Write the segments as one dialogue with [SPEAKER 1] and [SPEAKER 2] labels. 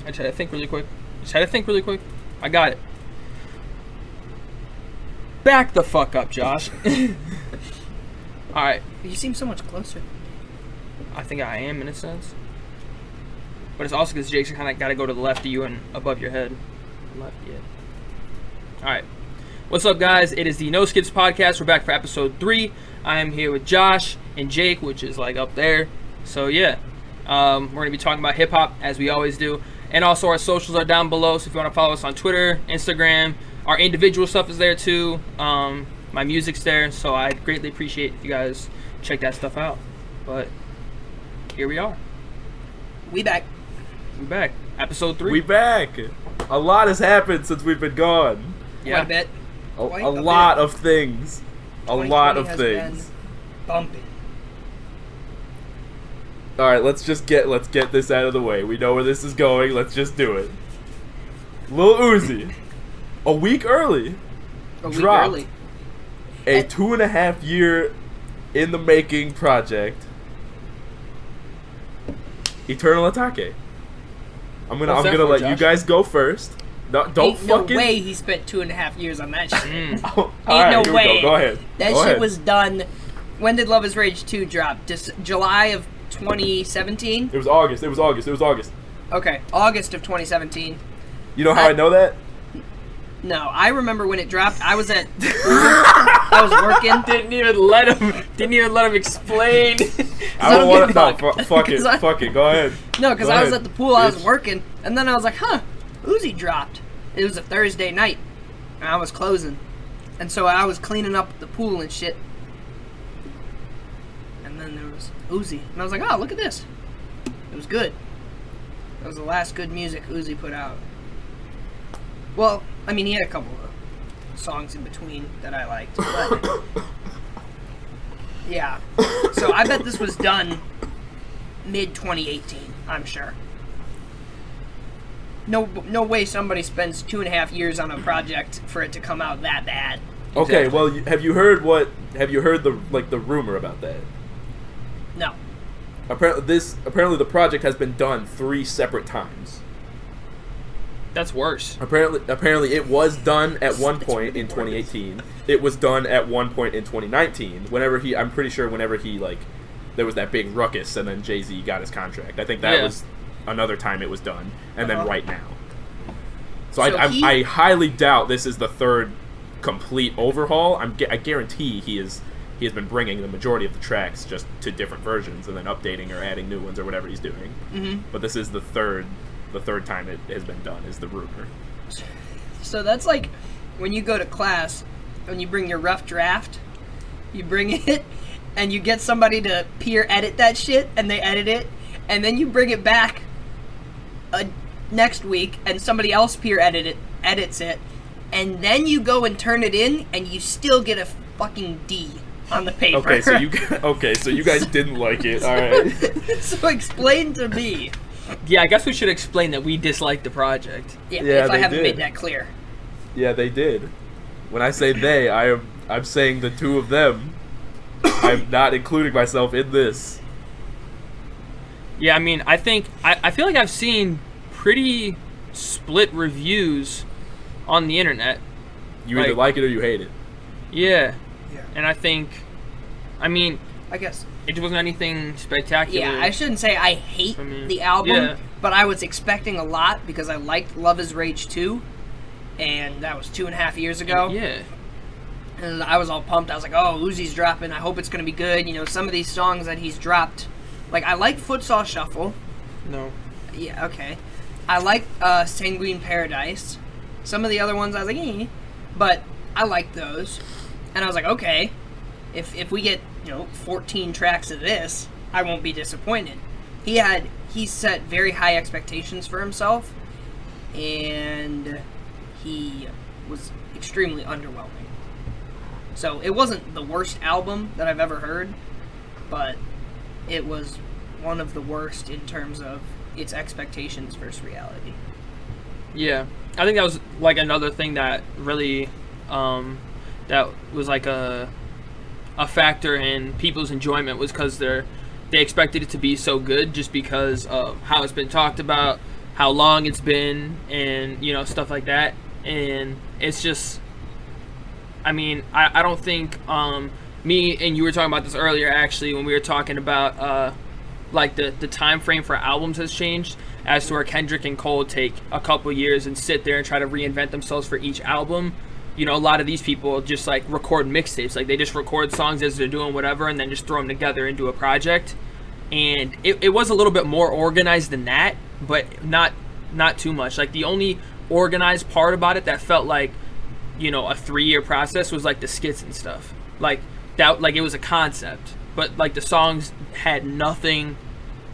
[SPEAKER 1] I just had to think really quick. I got it. Back the fuck up, Josh. Alright.
[SPEAKER 2] You seem so much closer.
[SPEAKER 1] I think I am in a sense. But it's also because Jake's kind of got to go to the left of you and above your head. Left, yeah. Alright. What's up, guys? It is the No Skips Podcast. We're back for episode 3. I am here with Josh and Jake, which is like up there. So, yeah. We're going to be talking about hip-hop, as we always do. And also, our socials are down below. So, if you want to follow us on Twitter, Instagram, our individual stuff is there, too. My music's there. So, I'd greatly appreciate if you guys check that stuff out. But, here we are.
[SPEAKER 2] We back.
[SPEAKER 1] Episode 3.
[SPEAKER 3] We back. A lot has happened since we've been gone.
[SPEAKER 1] Yeah.
[SPEAKER 2] Quite a bit.
[SPEAKER 3] A lot of things. A lot of things.
[SPEAKER 2] Bumping.
[SPEAKER 3] All right, let's get this out of the way. We know where this is going. Let's just do it. Lil Uzi, a week early, dropped a 2.5 year in the making project, Eternal Atake. I'm gonna let
[SPEAKER 1] Josh?
[SPEAKER 3] you guys go first. No, don't fucking.
[SPEAKER 2] No way he spent 2.5 years on that shit.
[SPEAKER 3] All right,
[SPEAKER 2] no way.
[SPEAKER 3] Go ahead.
[SPEAKER 2] That shit was done. When did Love Is Rage 2 drop? Just July of 2017?
[SPEAKER 3] It was August.
[SPEAKER 2] Okay, August of 2017.
[SPEAKER 3] You know how I know that?
[SPEAKER 2] No, I remember when it dropped. I was at I was working.
[SPEAKER 1] Didn't even let him explain.
[SPEAKER 3] I don't want to. No, fuck it. Go ahead.
[SPEAKER 2] No, because I was at the pool. I was
[SPEAKER 3] bitch.
[SPEAKER 2] working, and then I was like, "Huh, Uzi dropped." It was a Thursday night, and I was closing, and so I was cleaning up the pool and shit. And then there was Uzi, and I was like, "Oh, look at this." It was good. That was the last good music Uzi put out. Well, I mean, he had a couple of songs in between that I liked, but yeah. So I bet this was done mid-2018, I'm sure. No way somebody spends 2.5 years on a project for it to come out that bad.
[SPEAKER 3] Okay, well, have you heard the rumor about that?
[SPEAKER 2] No.
[SPEAKER 3] Apparently the project has been done 3 separate times.
[SPEAKER 1] That's worse.
[SPEAKER 3] Apparently it was done at one point in 2018. It was done at one point in 2019. I'm pretty sure whenever he there was that big ruckus and then Jay-Z got his contract. I think that was another time it was done, and then right now. So I highly doubt this is the third complete overhaul. I guarantee he has been bringing the majority of the tracks just to different versions and then updating or adding new ones or whatever he's doing. Mm-hmm. But this is the third time it has been done, is the rumor.
[SPEAKER 2] So that's like when you go to class, when you bring your rough draft, you bring it, and you get somebody to peer edit that shit, and they edit it, and then you bring it back next week, and somebody else peer edits it, and then you go and turn it in, and you still get a fucking D on the paper.
[SPEAKER 3] Okay, so you guys didn't like it, all right?
[SPEAKER 2] So explain to me.
[SPEAKER 1] Yeah, I guess we should explain that we dislike the project.
[SPEAKER 2] Yeah, if I haven't made that clear.
[SPEAKER 3] Yeah, they did. When I say they, I'm saying the two of them. I'm not including myself in this.
[SPEAKER 1] Yeah, I mean, I feel like I've seen pretty split reviews on the internet.
[SPEAKER 3] You either like it or you hate it.
[SPEAKER 1] Yeah.
[SPEAKER 2] Yeah.
[SPEAKER 1] And
[SPEAKER 2] I guess
[SPEAKER 1] it wasn't anything spectacular.
[SPEAKER 2] Yeah, I shouldn't say I hate the album, but I was expecting a lot because I liked Love Is Rage 2, and that was 2.5 years ago.
[SPEAKER 1] Yeah.
[SPEAKER 2] And I was all pumped. I was like, oh, Uzi's dropping. I hope it's going to be good. You know, some of these songs that he's dropped. Like, I like Futsal Shuffle.
[SPEAKER 1] No.
[SPEAKER 2] Yeah, okay. I like Sanguine Paradise. Some of the other ones I was like, eh. But I like those. And I was like, okay, if we get, 14 tracks of this, I won't be disappointed. He set very high expectations for himself, and he was extremely underwhelming. So it wasn't the worst album that I've ever heard, but it was one of the worst in terms of its expectations versus reality.
[SPEAKER 1] Yeah, I think that was like another thing that really, that was like a factor in people's enjoyment, was because they expected it to be so good just because of how it's been talked about, how long it's been, and stuff like that. And it's just, I mean, I don't think me and you were talking about this earlier actually when we were talking about like the time frame for albums has changed, as to where Kendrick and Cole take a couple years and sit there and try to reinvent themselves for each album. A lot of these people just like record mixtapes, like they just record songs as they're doing whatever and then just throw them together into a project. And it was a little bit more organized than that, but not too much. Like the only organized part about it that felt like a 3-year process was like the skits and stuff, like that, like it was a concept, but like the songs had nothing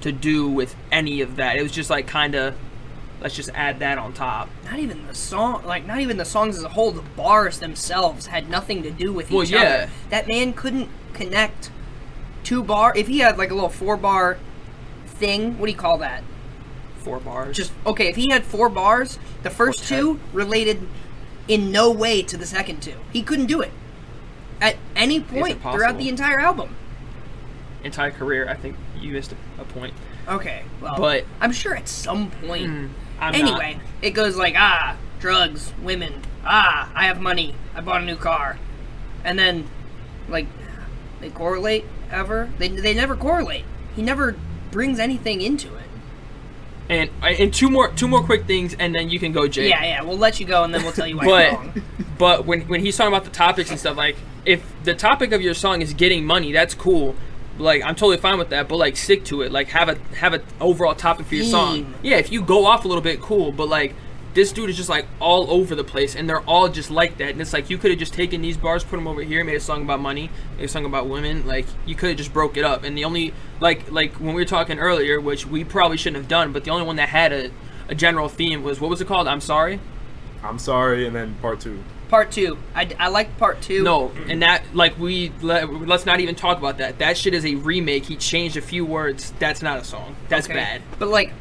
[SPEAKER 1] to do with any of that. It was just like kind of, let's just add that on top.
[SPEAKER 2] Not even the song, like not even the songs as a whole. The bars themselves had nothing to do with each other. That man couldn't connect 2 bar. If he had like a little 4-bar thing, what do you call that?
[SPEAKER 1] 4 bars.
[SPEAKER 2] Just okay. If he had 4 bars, the first 2 related in no way to the second 2. He couldn't do it at any point throughout the entire album.
[SPEAKER 1] Entire career, I think you missed a point.
[SPEAKER 2] Okay, well,
[SPEAKER 1] but
[SPEAKER 2] I'm sure at some point.
[SPEAKER 1] Anyway,
[SPEAKER 2] it goes like, drugs, women, I have money, I bought a new car. And then, like, they correlate ever? They never correlate. He never brings anything into it.
[SPEAKER 1] And two more quick things, and then you can go, Jake.
[SPEAKER 2] Yeah, we'll let you go, and then we'll tell you why you're wrong.
[SPEAKER 1] But when he's talking about the topics and stuff, like, if the topic of your song is getting money, that's cool. Like, I'm totally fine with that, but like stick to it. Like have a overall topic for your song. Yeah, if you go off a little bit, cool. But like this dude is just like all over the place, and they're all just like that. And it's like you could have just taken these bars, put them over here, made a song about money, made a song about women. Like you could have just broke it up. And the only like when we were talking earlier, which we probably shouldn't have done, but the only one that had a general theme was, what was it called? I'm Sorry.
[SPEAKER 3] I'm Sorry, and then part 2.
[SPEAKER 2] Part 2. I like part 2.
[SPEAKER 1] No, and that, like, let's not even talk about that. That shit is a remake. He changed a few words. That's not a song. That's bad.
[SPEAKER 2] But like,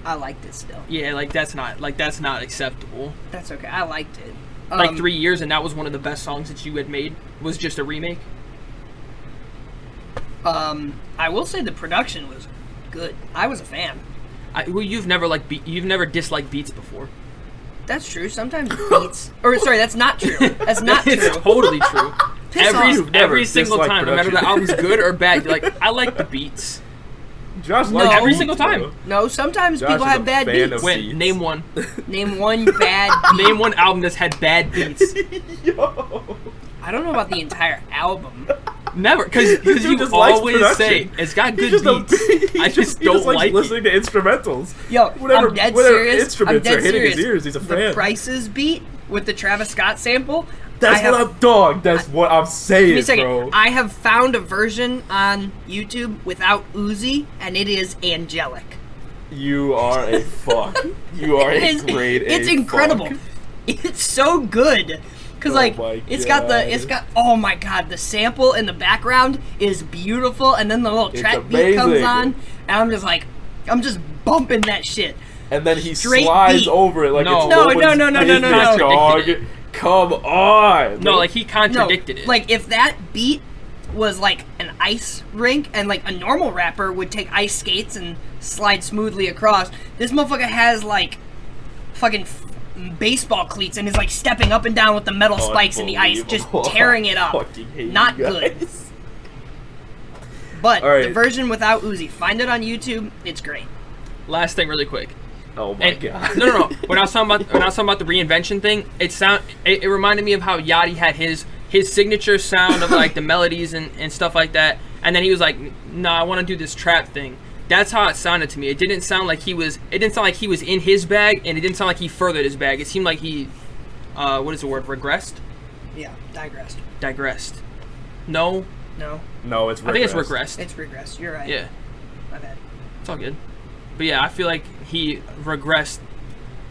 [SPEAKER 2] I liked it still.
[SPEAKER 1] Yeah, like that's not acceptable.
[SPEAKER 2] That's okay. I liked it.
[SPEAKER 1] Like 3 years, and that was one of the best songs that you had made. Was just a remake.
[SPEAKER 2] I will say the production was good. I was a fan.
[SPEAKER 1] You've never disliked beats before.
[SPEAKER 2] That's true. Sometimes beats. Or sorry, that's not true. That's not true.
[SPEAKER 1] It's totally true. Every single time,
[SPEAKER 3] production.
[SPEAKER 1] no matter the album's good or bad, you're like, I like the beats.
[SPEAKER 3] Josh,
[SPEAKER 2] no,
[SPEAKER 1] every
[SPEAKER 3] beats,
[SPEAKER 1] single time.
[SPEAKER 3] Bro.
[SPEAKER 2] No, sometimes
[SPEAKER 3] Josh
[SPEAKER 2] people have bad beats.
[SPEAKER 1] Wait, name one.
[SPEAKER 2] Name one bad beat.
[SPEAKER 1] Name one album that's had bad beats.
[SPEAKER 3] Yo.
[SPEAKER 2] I don't know about the entire album.
[SPEAKER 1] Never, because you
[SPEAKER 3] just
[SPEAKER 1] always say it's got good beats. I just don't like
[SPEAKER 3] listening to instrumentals.
[SPEAKER 2] Yo,
[SPEAKER 3] whatever,
[SPEAKER 2] I'm dead
[SPEAKER 3] whatever
[SPEAKER 2] serious.
[SPEAKER 3] instruments are hitting his ears, he's a fan.
[SPEAKER 2] The Prices beat with the Travis Scott sample.
[SPEAKER 3] That's what I'm saying,
[SPEAKER 2] Give me a second.
[SPEAKER 3] bro.
[SPEAKER 2] I have found a version on YouTube without Uzi, and it is angelic.
[SPEAKER 3] You are a fuck. You are a grade A.
[SPEAKER 2] It's incredible.
[SPEAKER 3] Fuck.
[SPEAKER 2] It's so good. Cause it's got oh my god, the sample in the background is beautiful, and then the little track beat comes on, and I'm just bumping that shit.
[SPEAKER 3] And then he
[SPEAKER 2] Straight
[SPEAKER 3] slides
[SPEAKER 2] beat.
[SPEAKER 3] over it like
[SPEAKER 1] No.
[SPEAKER 3] it's
[SPEAKER 2] No,
[SPEAKER 3] Logan's dog. Come on.
[SPEAKER 1] No, like he contradicted it.
[SPEAKER 2] Like if that beat was like an ice rink, and like a normal rapper would take ice skates and slide smoothly across, this motherfucker has like fucking baseball cleats and is like stepping up and down with the metal spikes in the ice, just tearing it up. Not good. But the version without Uzi, find it on YouTube. It's great.
[SPEAKER 1] Last thing, really quick.
[SPEAKER 3] Oh my god.
[SPEAKER 1] No. When I was talking about the reinvention thing, it reminded me of how Yachty had his signature sound of like the melodies and stuff like that, and then he was like, "No, I want to do this trap thing." That's how it sounded to me. It didn't sound like he was in his bag, and it didn't sound like he furthered his bag. It seemed like he, what is the word? Regressed?
[SPEAKER 2] Yeah, digressed.
[SPEAKER 1] Digressed. No,
[SPEAKER 3] it's regressed.
[SPEAKER 1] I think it's regressed.
[SPEAKER 2] It's regressed. You're right.
[SPEAKER 1] Yeah.
[SPEAKER 2] My bad.
[SPEAKER 1] It's all good. But yeah, I feel like he regressed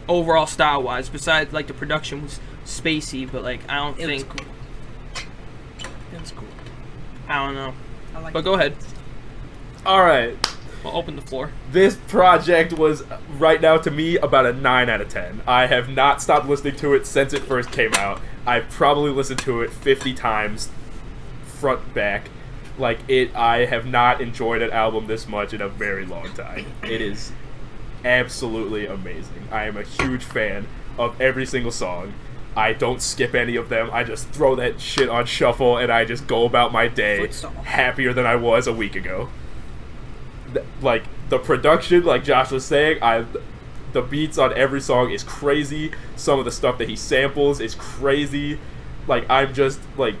[SPEAKER 1] overall style-wise. Besides, like, the production was spacey, but like I don't think.
[SPEAKER 2] It was cool.
[SPEAKER 1] I don't know.
[SPEAKER 2] But
[SPEAKER 1] go ahead.
[SPEAKER 3] All right.
[SPEAKER 1] We'll open the floor.
[SPEAKER 3] This project was, right now, to me, about a 9 out of 10. I have not stopped listening to it since it first came out. I've probably listened to it 50 times, front, back. I have not enjoyed an album this much in a very long time. It is absolutely amazing. I am a huge fan of every single song. I don't skip any of them. I just throw that shit on shuffle and I just go about my day happier than I was a week ago. Like, the production, like Josh was saying, the beats on every song is crazy. Some of the stuff that he samples is crazy. Like, I'm just, like...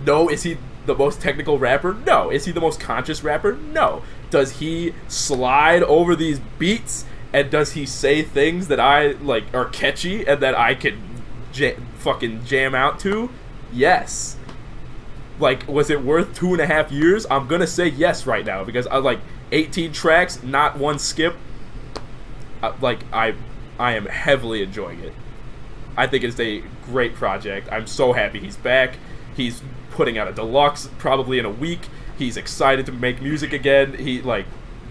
[SPEAKER 3] No, is he the most technical rapper? No. Is he the most conscious rapper? No. Does he slide over these beats, and does he say things that I, like, are catchy and that I can fucking jam out to? Yes. Like, was it worth 2.5 years? I'm gonna say yes right now, because I like 18 tracks, not one skip. I am heavily enjoying it. I think it's a great project. I'm so happy he's back. He's putting out a deluxe probably in a week. He's excited to make music again.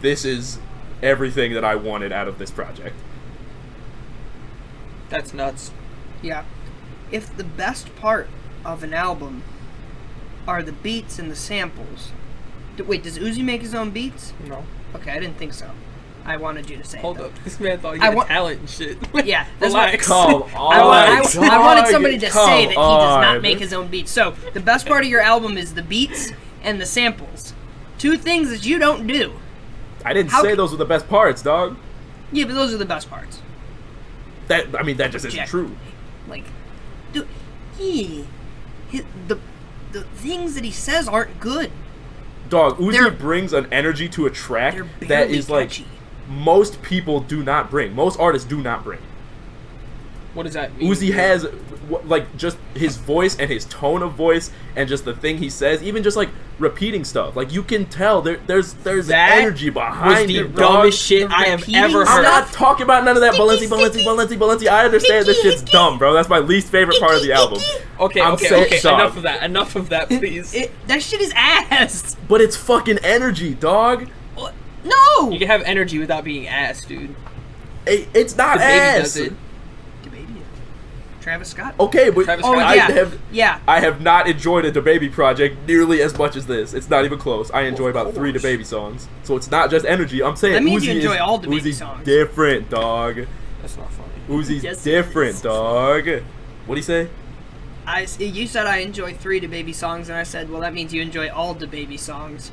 [SPEAKER 3] This is everything that I wanted out of this project.
[SPEAKER 1] That's nuts.
[SPEAKER 2] Yeah. If the best part of an album are the beats and the samples... Wait, does Uzi make his own beats?
[SPEAKER 1] No.
[SPEAKER 2] Okay, I didn't think so. I wanted you to say
[SPEAKER 1] Hold
[SPEAKER 2] it,
[SPEAKER 1] up. This man thought he had talent and shit.
[SPEAKER 2] Yeah.
[SPEAKER 1] Relax.
[SPEAKER 3] Come on.
[SPEAKER 2] I wanted somebody to say that he does not
[SPEAKER 3] on.
[SPEAKER 2] make his own beats. So, the best part of your album is the beats and the samples. Two things that you don't do.
[SPEAKER 3] I didn't say those were the best parts, dog.
[SPEAKER 2] Yeah, but those are the best parts.
[SPEAKER 3] That just isn't true.
[SPEAKER 2] Like, dude, the things that he says aren't good.
[SPEAKER 3] Dog, Uzi brings an energy to a track that is
[SPEAKER 2] catchy.
[SPEAKER 3] Like most people do not bring. Most artists do not bring.
[SPEAKER 1] What does that mean?
[SPEAKER 3] Uzi has, like, just his voice and his tone of voice and just the thing he says, even just, like, repeating stuff. Like, you can tell there's energy behind it,
[SPEAKER 1] was the dumbest shit I have ever heard.
[SPEAKER 3] I'm not talking about none of that Balenci. I understand this shit's dumb, bro. That's my least favorite part of the album.
[SPEAKER 1] Okay. Enough of that, please.
[SPEAKER 2] That shit is ass.
[SPEAKER 3] But it's fucking energy, dog.
[SPEAKER 2] No!
[SPEAKER 1] You can have energy without being ass, dude.
[SPEAKER 3] It's not
[SPEAKER 1] DaBaby
[SPEAKER 3] ass.
[SPEAKER 1] does it.
[SPEAKER 2] Travis Scott.
[SPEAKER 3] Okay, but
[SPEAKER 1] Travis Scott.
[SPEAKER 3] I have not enjoyed a DaBaby project nearly as much as this. It's not even close. I enjoy about 3 DaBaby songs, so it's not just energy. I'm saying
[SPEAKER 2] that means
[SPEAKER 3] Uzi
[SPEAKER 2] you enjoy all DaBaby
[SPEAKER 3] Uzi's
[SPEAKER 2] songs.
[SPEAKER 3] Different, dog.
[SPEAKER 1] That's not funny.
[SPEAKER 3] Uzi's different, dog. What'd he say?
[SPEAKER 2] You said I enjoy 3 DaBaby songs, and I said, well, that means you enjoy all DaBaby songs.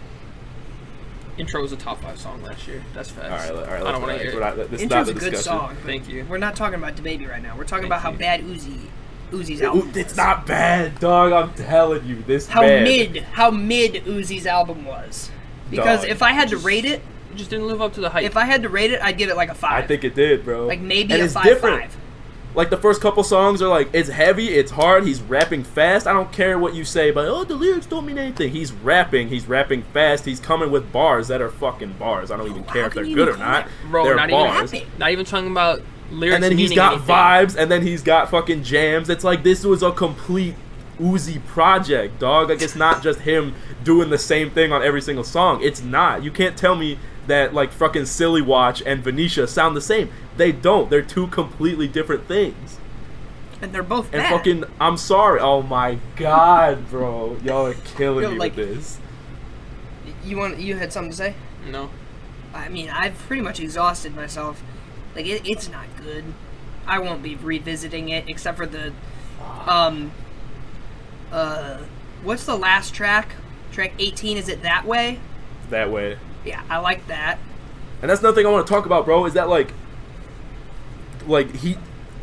[SPEAKER 1] Intro was a top 5 song last year. That's fast.
[SPEAKER 3] All right.
[SPEAKER 1] I don't want to hear it.
[SPEAKER 3] This is
[SPEAKER 2] Intro's
[SPEAKER 3] not the
[SPEAKER 2] a good
[SPEAKER 3] discussion.
[SPEAKER 2] song.
[SPEAKER 1] Thank you.
[SPEAKER 2] We're not talking about DaBaby right now. We're talking about how
[SPEAKER 1] you.
[SPEAKER 2] bad Uzi's album
[SPEAKER 3] It's
[SPEAKER 2] was.
[SPEAKER 3] not bad, dog. I'm telling you,
[SPEAKER 2] How
[SPEAKER 3] bad.
[SPEAKER 2] mid Uzi's album was. Because
[SPEAKER 3] Dog.
[SPEAKER 2] if I had to rate it,
[SPEAKER 1] It just didn't live up to the hype.
[SPEAKER 2] if I had to rate it, I'd give it like a 5.
[SPEAKER 3] I think it did, bro.
[SPEAKER 2] like maybe
[SPEAKER 3] and
[SPEAKER 2] a
[SPEAKER 3] it's
[SPEAKER 2] 5.5.
[SPEAKER 3] different. Like, the first couple songs are like, it's heavy, it's hard, he's rapping fast. I don't care what you say, but, the lyrics don't mean anything. He's rapping fast, he's coming with bars that are fucking bars. I don't even care if they're good or not.
[SPEAKER 1] Bro,
[SPEAKER 3] they're
[SPEAKER 1] not
[SPEAKER 3] bars.
[SPEAKER 1] not even talking about lyrics.
[SPEAKER 3] And then he's
[SPEAKER 1] meaning
[SPEAKER 3] got
[SPEAKER 1] anything.
[SPEAKER 3] vibes, and then he's got fucking jams. It's like, this was a complete Uzi project, dog. Like, it's not just him doing the same thing on every single song. It's not. You can't tell me that, like, fucking Silly Watch and Venetia sound the same. They don't. They're two completely different things.
[SPEAKER 2] And they're both
[SPEAKER 3] And
[SPEAKER 2] bad.
[SPEAKER 3] fucking, I'm sorry. Oh my god, bro. Y'all are killing me
[SPEAKER 2] like,
[SPEAKER 3] with this.
[SPEAKER 2] You had something to say?
[SPEAKER 1] No.
[SPEAKER 2] I mean, I've pretty much exhausted myself. Like, it's not good. I won't be revisiting it, except for the, what's the last track? Track 18, is it That Way?
[SPEAKER 3] That way.
[SPEAKER 2] Yeah, I like that.
[SPEAKER 3] And that's another thing I want to talk about, bro, is that,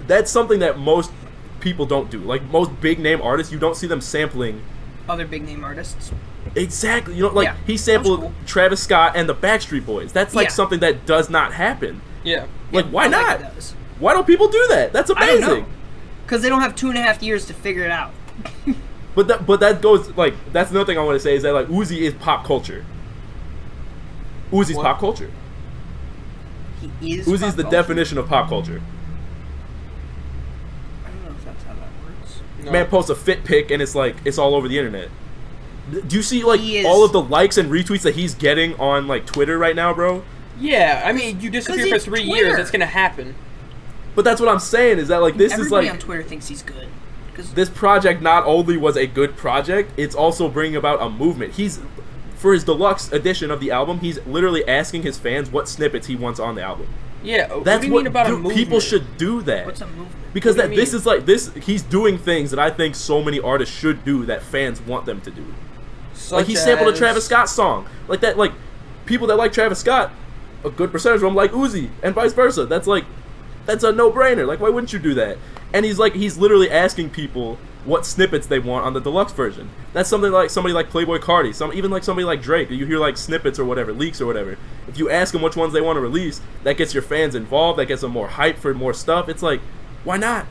[SPEAKER 3] that's something that most people don't do. Like, most big name artists, you don't see them sampling
[SPEAKER 2] Other big name artists.
[SPEAKER 3] exactly. You know, like,
[SPEAKER 2] Yeah,
[SPEAKER 3] he sampled
[SPEAKER 2] cool.
[SPEAKER 3] Travis Scott and the Backstreet Boys. That's like
[SPEAKER 2] Yeah.
[SPEAKER 3] something that does not happen.
[SPEAKER 1] Yeah.
[SPEAKER 3] Like, why
[SPEAKER 2] I
[SPEAKER 3] not?
[SPEAKER 2] Like those.
[SPEAKER 3] Why don't people do that? That's
[SPEAKER 2] I don't
[SPEAKER 3] amazing.
[SPEAKER 2] know. Because they don't have 2.5 years to figure it out.
[SPEAKER 3] But that goes, like, that's another thing I want to say is that, like, Uzi is pop culture. Uzi's
[SPEAKER 1] What?
[SPEAKER 3] pop culture.
[SPEAKER 2] He is.
[SPEAKER 3] Uzi's
[SPEAKER 2] pop
[SPEAKER 3] the
[SPEAKER 2] culture.
[SPEAKER 3] definition of pop culture.
[SPEAKER 2] I don't know if that's how that works.
[SPEAKER 1] No.
[SPEAKER 3] Man posts a fit pic and it's like, it's all over the internet. Do you see, like,
[SPEAKER 2] He is-
[SPEAKER 3] all of the likes and retweets that he's getting on, like, Twitter right now, bro?
[SPEAKER 1] Yeah, I mean, you disappear
[SPEAKER 2] 'Cause
[SPEAKER 1] for
[SPEAKER 2] it's
[SPEAKER 1] 3
[SPEAKER 2] Twitter.
[SPEAKER 1] years, it's gonna happen.
[SPEAKER 3] But that's what I'm saying, is that, like, this
[SPEAKER 2] Everybody
[SPEAKER 3] is,
[SPEAKER 2] on
[SPEAKER 3] like,
[SPEAKER 2] Twitter thinks he's good. 'Cause
[SPEAKER 3] this project not only was a good project, it's also bringing about a movement. for his deluxe edition of the album, he's literally asking his fans what snippets he wants on the album.
[SPEAKER 1] Yeah,
[SPEAKER 3] That's
[SPEAKER 1] what do you mean about a movement?
[SPEAKER 3] People should do that.
[SPEAKER 2] What's a movement?
[SPEAKER 3] Because
[SPEAKER 1] What do you
[SPEAKER 3] this
[SPEAKER 1] mean?
[SPEAKER 3] is like this. He's doing things that I think so many artists should do that fans want them to do. Like he sampled a Travis Scott song, like that. Like people that like Travis Scott, a good percentage of them like Uzi, and vice versa. That's a no-brainer. Like why wouldn't you do that? And he's literally asking people what snippets they want on the deluxe version. That's something like somebody like Playboi Carti, even like somebody like Drake. You hear like snippets or whatever, leaks or whatever. If you ask them which ones they want to release, that gets your fans involved. That gets them more hype for more stuff. It's like, why not?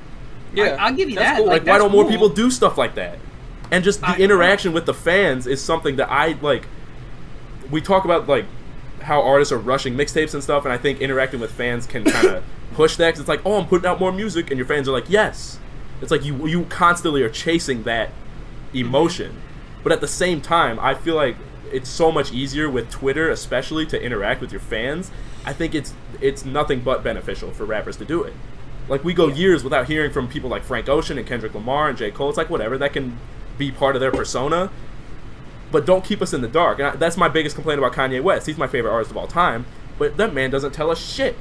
[SPEAKER 1] Yeah,
[SPEAKER 2] I'll give you
[SPEAKER 1] that's
[SPEAKER 2] that.
[SPEAKER 1] cool.
[SPEAKER 3] Like, why don't more people do stuff like that? And just the
[SPEAKER 2] I
[SPEAKER 3] interaction with the fans is something that I like. We talk about like how artists are rushing mixtapes and stuff, and I think interacting with fans can kind of push that. 'Cause it's like, oh, I'm putting out more music, and your fans are like, yes. It's like you constantly are chasing that emotion, but at the same time, I feel like it's so much easier with Twitter, especially, to interact with your fans. I think it's nothing but beneficial for rappers to do it. Like we go years without hearing from people like Frank Ocean and Kendrick Lamar and J. Cole. It's like whatever, that can be part of their persona, but don't keep us in the dark. And that's my biggest complaint about Kanye West. He's my favorite artist of all time, but that man doesn't tell us shit.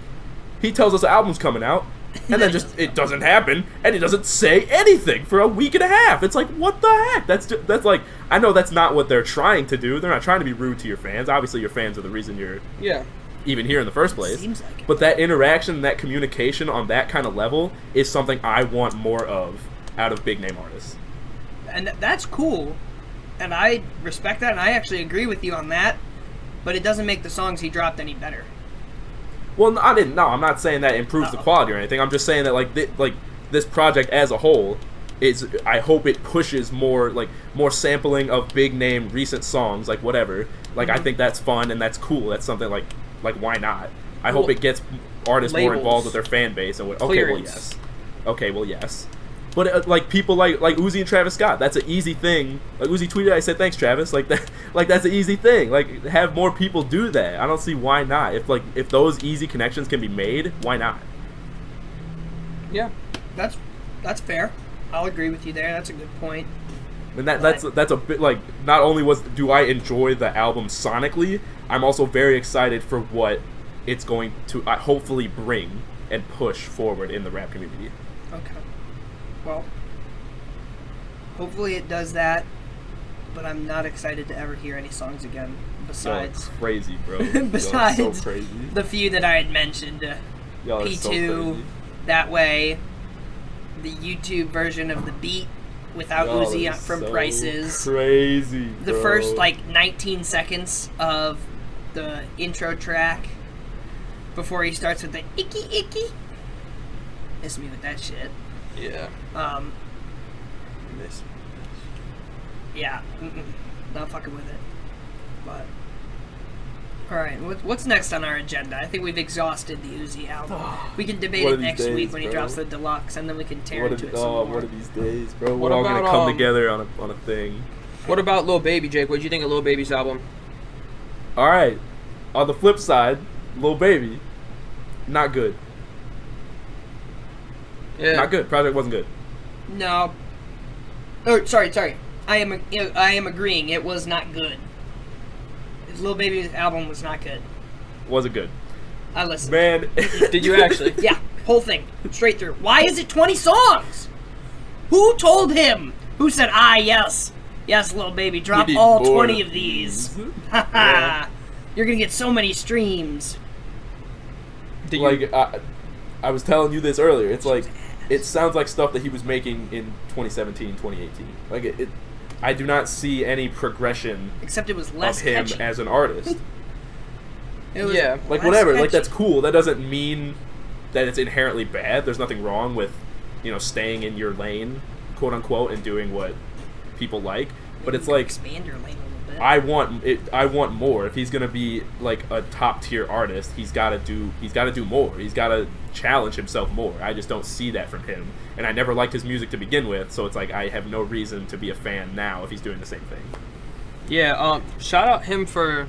[SPEAKER 3] He tells us the album's coming out, and then just it doesn't happen, and he doesn't say anything for a week and a half. It's like, what the heck? That's like, I know that's not what they're trying to do. They're not trying to be rude to your fans. Obviously, your fans are the reason you're even here in the first place.
[SPEAKER 2] Seems like it.
[SPEAKER 3] But that interaction, that communication on that kind of level is something I want more of out of big name artists.
[SPEAKER 2] And that's cool, and I respect that, and I actually agree with you on that. But it doesn't make the songs he dropped any better.
[SPEAKER 3] Well, I'm not saying that improves the quality or anything. I'm just saying that like this project as a whole is. I hope it pushes more sampling of big name recent songs, like whatever. Like I think that's fun and that's cool. That's something like why not? I hope it gets artists more involved with their fan base and okay, well yes. But like people like Uzi and Travis Scott, that's an easy thing. Like Uzi tweeted, I said thanks Travis. Like that, that's an easy thing. Like have more people do that. I don't see why not. If those easy connections can be made, why not?
[SPEAKER 1] Yeah,
[SPEAKER 2] That's fair. I'll agree with you there. That's a good point.
[SPEAKER 3] And that's a bit like not only do I enjoy the album sonically, I'm also very excited for what it's going to hopefully bring and push forward in the rap community.
[SPEAKER 2] Okay. Well, hopefully it does that, but I'm not excited to ever hear any songs again besides
[SPEAKER 3] Y'all are crazy, bro.
[SPEAKER 2] besides
[SPEAKER 3] Y'all are so crazy.
[SPEAKER 2] the few that I had mentioned.
[SPEAKER 3] Y'all are
[SPEAKER 2] P2,
[SPEAKER 3] so crazy.
[SPEAKER 2] That Way, the YouTube version of The Beat without
[SPEAKER 3] Y'all
[SPEAKER 2] Uzi
[SPEAKER 3] are
[SPEAKER 2] from
[SPEAKER 3] so
[SPEAKER 2] Prices.
[SPEAKER 3] Crazy,
[SPEAKER 2] The
[SPEAKER 3] bro.
[SPEAKER 2] first 19 seconds of the intro track before he starts with the icky icky. Miss me with that shit.
[SPEAKER 1] yeah.
[SPEAKER 2] Yeah, not fucking with it. But all right, what's next on our agenda? I think we've exhausted the Uzi album. We can debate
[SPEAKER 3] One
[SPEAKER 2] it
[SPEAKER 3] of these
[SPEAKER 2] next
[SPEAKER 3] days,
[SPEAKER 2] week when he
[SPEAKER 3] bro.
[SPEAKER 2] drops the deluxe, and then we can tear into it some more.
[SPEAKER 3] One of these days, bro.
[SPEAKER 1] What
[SPEAKER 3] We're all gonna
[SPEAKER 1] about,
[SPEAKER 3] come together on a thing.
[SPEAKER 1] What about Lil Baby, Jake? What do you think of Lil Baby's album?
[SPEAKER 3] All right. On the flip side, Lil Baby, not good.
[SPEAKER 1] Yeah.
[SPEAKER 3] Not good. Project wasn't good.
[SPEAKER 2] No. Oh, sorry. I am agreeing. It was not good. Lil Baby's album was not good.
[SPEAKER 3] Wasn't good.
[SPEAKER 2] I listened.
[SPEAKER 3] Man.
[SPEAKER 1] Did you actually?
[SPEAKER 2] Yeah, whole thing, straight through. Why is it 20 songs? Who told him? Who said, yes, Lil Baby, drop
[SPEAKER 3] need
[SPEAKER 2] all
[SPEAKER 3] more
[SPEAKER 2] 20
[SPEAKER 3] of
[SPEAKER 2] of these.
[SPEAKER 3] Yeah.
[SPEAKER 2] You're gonna get so many streams.
[SPEAKER 1] Did you?
[SPEAKER 3] Like, I was telling you this earlier. It's like, it sounds like stuff that he was making in 2017, 2018. Like, I do not see any progression
[SPEAKER 2] Except it was
[SPEAKER 3] of
[SPEAKER 2] less
[SPEAKER 3] him
[SPEAKER 2] catchy.
[SPEAKER 3] as an artist.
[SPEAKER 2] It was
[SPEAKER 1] Yeah.
[SPEAKER 3] Like,
[SPEAKER 2] less
[SPEAKER 3] whatever. Like,
[SPEAKER 2] catchy.
[SPEAKER 3] that's cool. That doesn't mean that it's inherently bad. There's nothing wrong with, staying in your lane, quote unquote, and doing what people like. But
[SPEAKER 2] Maybe
[SPEAKER 3] it's
[SPEAKER 2] you can
[SPEAKER 3] like,
[SPEAKER 2] expand your lane a little bit.
[SPEAKER 3] I want more. If he's gonna be like a top tier artist, he's gotta do more. He's gotta challenge himself more. I just don't see that from him, and I never liked his music to begin with. So it's like I have no reason to be a fan now if he's doing the same thing.
[SPEAKER 1] Yeah. Shout out him for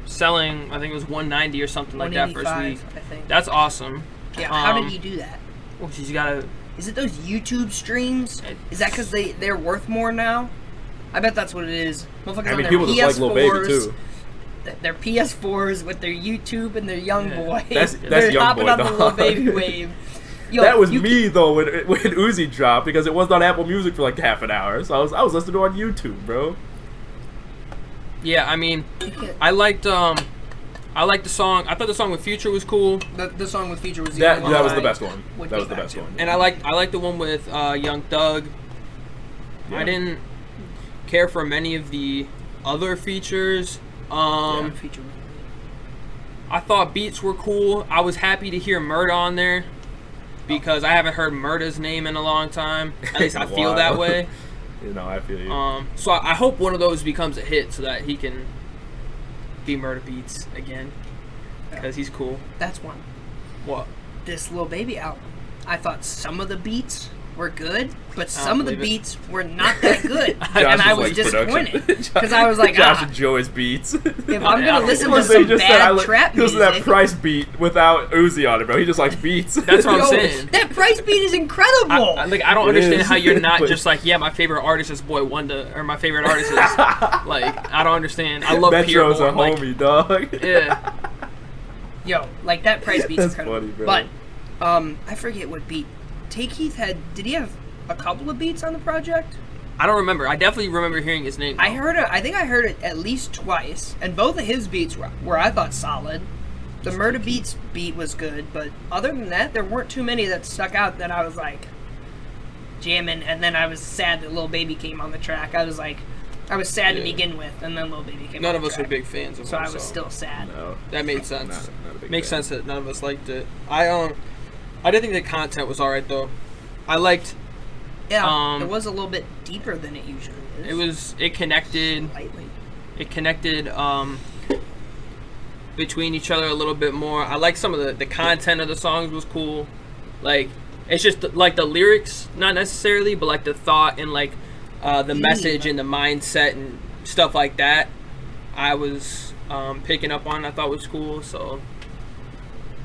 [SPEAKER 1] selling. I think it was 190 or something like that first week.
[SPEAKER 2] 185, I think.
[SPEAKER 1] That's awesome.
[SPEAKER 2] Yeah. How did he do that?
[SPEAKER 1] Well, she's gotta.
[SPEAKER 2] Is it those YouTube streams? Is that because they're worth more now? I bet that's what it is. Motherfuckers
[SPEAKER 3] I
[SPEAKER 2] on
[SPEAKER 3] mean,
[SPEAKER 2] their
[SPEAKER 3] people just like Lil Baby
[SPEAKER 2] PS4s,
[SPEAKER 3] too.
[SPEAKER 2] their PS4s with their YouTube and their Young Boy.
[SPEAKER 3] That's
[SPEAKER 2] They're
[SPEAKER 3] Young
[SPEAKER 2] hopping
[SPEAKER 3] Boy,
[SPEAKER 2] on the Lil
[SPEAKER 3] dog.
[SPEAKER 2] Baby wave. Yo,
[SPEAKER 3] That was me though when Uzi dropped because it wasn't on Apple Music for like half an hour, so I was listening to it on YouTube, bro.
[SPEAKER 1] Yeah, I mean, I liked the song. I thought the song with Future was cool,
[SPEAKER 2] The song with Future was the
[SPEAKER 3] That
[SPEAKER 2] only
[SPEAKER 3] that
[SPEAKER 2] one
[SPEAKER 3] was the
[SPEAKER 2] I
[SPEAKER 3] best one.
[SPEAKER 2] would
[SPEAKER 3] That was
[SPEAKER 2] get
[SPEAKER 3] the
[SPEAKER 2] back
[SPEAKER 3] best
[SPEAKER 2] to.
[SPEAKER 3] one.
[SPEAKER 1] and I liked the one with Young Thug.
[SPEAKER 3] Yeah.
[SPEAKER 1] I didn't care for many of the other features.
[SPEAKER 2] Yeah, Future was
[SPEAKER 1] I thought beats were cool. I was happy to hear Murda on there because I haven't heard Murda's name in a long time. At least I feel that way.
[SPEAKER 3] You know, I feel you.
[SPEAKER 1] So I hope one of those becomes a hit so that he can be Murda Beats again because he's cool.
[SPEAKER 2] That's one.
[SPEAKER 1] What?
[SPEAKER 2] This Lil Baby album. I thought some of the beats were good, but some of the
[SPEAKER 1] believe it.
[SPEAKER 2] beats were not that good.
[SPEAKER 3] Josh
[SPEAKER 2] and I was
[SPEAKER 3] likes
[SPEAKER 2] disappointed.
[SPEAKER 3] production.
[SPEAKER 2] Because I was like,
[SPEAKER 3] Josh enjoys beats.
[SPEAKER 2] if I'm going to listen to
[SPEAKER 3] He
[SPEAKER 2] some
[SPEAKER 3] just said,
[SPEAKER 2] bad trap
[SPEAKER 3] listen
[SPEAKER 2] music...
[SPEAKER 3] to that Price beat without Uzi on it, bro. He just likes beats.
[SPEAKER 1] That's what I'm
[SPEAKER 2] Yo,
[SPEAKER 1] saying.
[SPEAKER 2] that Price beat is incredible!
[SPEAKER 1] I don't
[SPEAKER 3] It
[SPEAKER 1] understand
[SPEAKER 3] is,
[SPEAKER 1] how you're not
[SPEAKER 3] but-
[SPEAKER 1] just like, yeah, my favorite artist is Boy Wonder, or my favorite artist is, like, I don't understand. I love
[SPEAKER 3] Metro's a
[SPEAKER 1] Pierre Bourne,
[SPEAKER 3] homie, dog.
[SPEAKER 1] Yeah.
[SPEAKER 2] Yo, like that Price beat's
[SPEAKER 3] That's
[SPEAKER 2] incredible.
[SPEAKER 3] funny, bro.
[SPEAKER 2] But, I forget what beat. Take Heath did he have a couple of beats on the project?
[SPEAKER 1] I don't remember. I definitely remember hearing his name.
[SPEAKER 2] I think I heard it at least twice, and both of his beats were I thought solid. The Murda Beats beat was good, but other than that, there weren't too many that stuck out that I was like jamming, and then I was sad that Lil Baby came on the track. I was sad to begin with, and then Lil Baby came
[SPEAKER 1] None
[SPEAKER 2] on
[SPEAKER 1] of
[SPEAKER 2] the
[SPEAKER 1] us
[SPEAKER 2] track.
[SPEAKER 1] were big fans of
[SPEAKER 2] So
[SPEAKER 1] him,
[SPEAKER 2] I was still sad.
[SPEAKER 3] No.
[SPEAKER 1] That made sense.
[SPEAKER 3] Not a big
[SPEAKER 1] Makes
[SPEAKER 3] fan.
[SPEAKER 1] sense that none of us liked it. I didn't think the content was alright though. I liked
[SPEAKER 2] Yeah, it was a little bit deeper than it usually is.
[SPEAKER 1] it connected
[SPEAKER 2] Lightly.
[SPEAKER 1] between each other a little bit more. I like some of the content of the songs was cool. Like it's just like the lyrics, not necessarily, but like the thought and like the message and the mindset and stuff like that. I was picking up on. I thought was cool. So,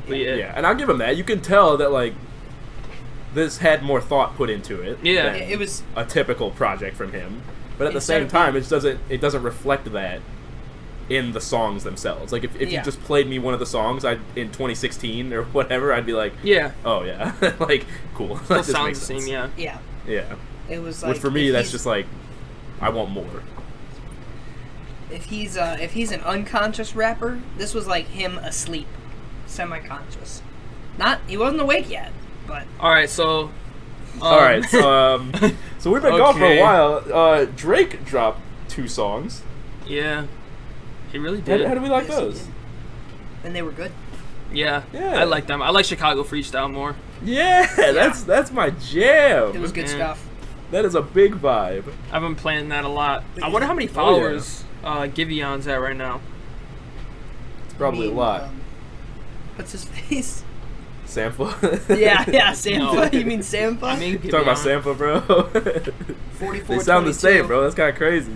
[SPEAKER 1] but
[SPEAKER 3] Yeah, and I'll give him that. You can tell that like this had more thought put into it.
[SPEAKER 1] Yeah.
[SPEAKER 3] than
[SPEAKER 2] It was
[SPEAKER 3] a typical project from him. But at the
[SPEAKER 2] Instead
[SPEAKER 3] same
[SPEAKER 2] of
[SPEAKER 3] time, it doesn't reflect that in the songs themselves. Like if you
[SPEAKER 2] Yeah.
[SPEAKER 3] just played me one of the songs in 2016 or whatever, I'd be like,
[SPEAKER 1] yeah,
[SPEAKER 3] oh yeah, like cool.
[SPEAKER 1] still
[SPEAKER 3] This
[SPEAKER 1] sounds
[SPEAKER 3] makes
[SPEAKER 1] the same.
[SPEAKER 3] sense.
[SPEAKER 1] Yeah.
[SPEAKER 2] yeah.
[SPEAKER 3] Yeah.
[SPEAKER 2] It was like
[SPEAKER 3] Which for me,
[SPEAKER 2] if
[SPEAKER 3] that's
[SPEAKER 2] he's-
[SPEAKER 3] just like, I want more.
[SPEAKER 2] if he's an unconscious rapper, this was like him asleep, semi-conscious. He wasn't awake yet, but
[SPEAKER 1] All right, so.
[SPEAKER 3] All right, so we've been gone for a
[SPEAKER 1] Okay.
[SPEAKER 3] while. Drake dropped 2 songs.
[SPEAKER 1] Yeah, he really
[SPEAKER 3] How
[SPEAKER 1] did.
[SPEAKER 3] do we like
[SPEAKER 2] Yes, he
[SPEAKER 3] those?
[SPEAKER 2] did. And they were good.
[SPEAKER 1] Yeah,
[SPEAKER 3] Yeah.
[SPEAKER 1] I like them. I like Chicago Freestyle more.
[SPEAKER 3] Yeah, that's my jam.
[SPEAKER 2] It was good
[SPEAKER 1] Yeah.
[SPEAKER 2] stuff.
[SPEAKER 3] That is a big vibe.
[SPEAKER 1] I've been playing that a lot. I wonder how many
[SPEAKER 3] Oh,
[SPEAKER 1] followers Givion's at right now.
[SPEAKER 3] It's probably
[SPEAKER 2] I mean,
[SPEAKER 3] a lot.
[SPEAKER 2] What's his face?
[SPEAKER 3] Sampha.
[SPEAKER 2] Yeah, Sampha.
[SPEAKER 1] No.
[SPEAKER 2] You mean Sampha?
[SPEAKER 1] I mean,
[SPEAKER 3] Talking about
[SPEAKER 1] Giveon.
[SPEAKER 3] Sampha, bro.
[SPEAKER 2] 44.
[SPEAKER 3] They sound the
[SPEAKER 2] 22.
[SPEAKER 3] same, bro. That's kind of crazy.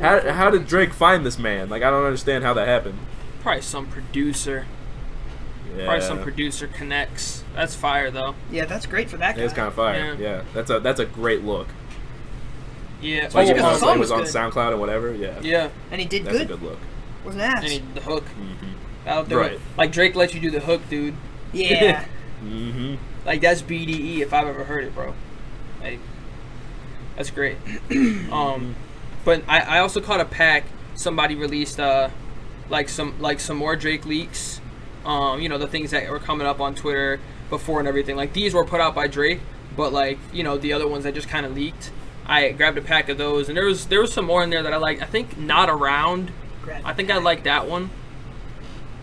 [SPEAKER 3] How did Drake find this man? Like, I don't understand how that happened.
[SPEAKER 1] Probably some producer.
[SPEAKER 3] Yeah.
[SPEAKER 1] Probably some producer connects. That's fire though.
[SPEAKER 2] Yeah, that's great for that guy.
[SPEAKER 3] It's kind of fire.
[SPEAKER 1] Yeah.
[SPEAKER 3] Yeah, that's a great look.
[SPEAKER 1] Yeah.
[SPEAKER 3] Like,
[SPEAKER 2] because the
[SPEAKER 3] it
[SPEAKER 2] song
[SPEAKER 3] was
[SPEAKER 2] was
[SPEAKER 3] on
[SPEAKER 2] good.
[SPEAKER 3] SoundCloud and whatever. Yeah.
[SPEAKER 1] Yeah.
[SPEAKER 2] And he did
[SPEAKER 3] That's
[SPEAKER 2] good.
[SPEAKER 3] a good look.
[SPEAKER 2] Wasn't ass.
[SPEAKER 1] And the hook.
[SPEAKER 3] Mm-hmm.
[SPEAKER 1] Out there.
[SPEAKER 3] Right.
[SPEAKER 1] Like Drake lets you do the hook, dude.
[SPEAKER 2] Yeah.
[SPEAKER 3] Mm-hmm.
[SPEAKER 1] Like that's BDE if I've ever heard it, bro. Like that's great. But I also caught a pack. Somebody released like some more Drake leaks. You know, the things that were coming up on Twitter before and everything. Like these were put out by Drake, but like, you know, the other ones that just kind of leaked. I grabbed a pack of those, and there was some more in there that I liked. I think Not Around. I think I liked that one.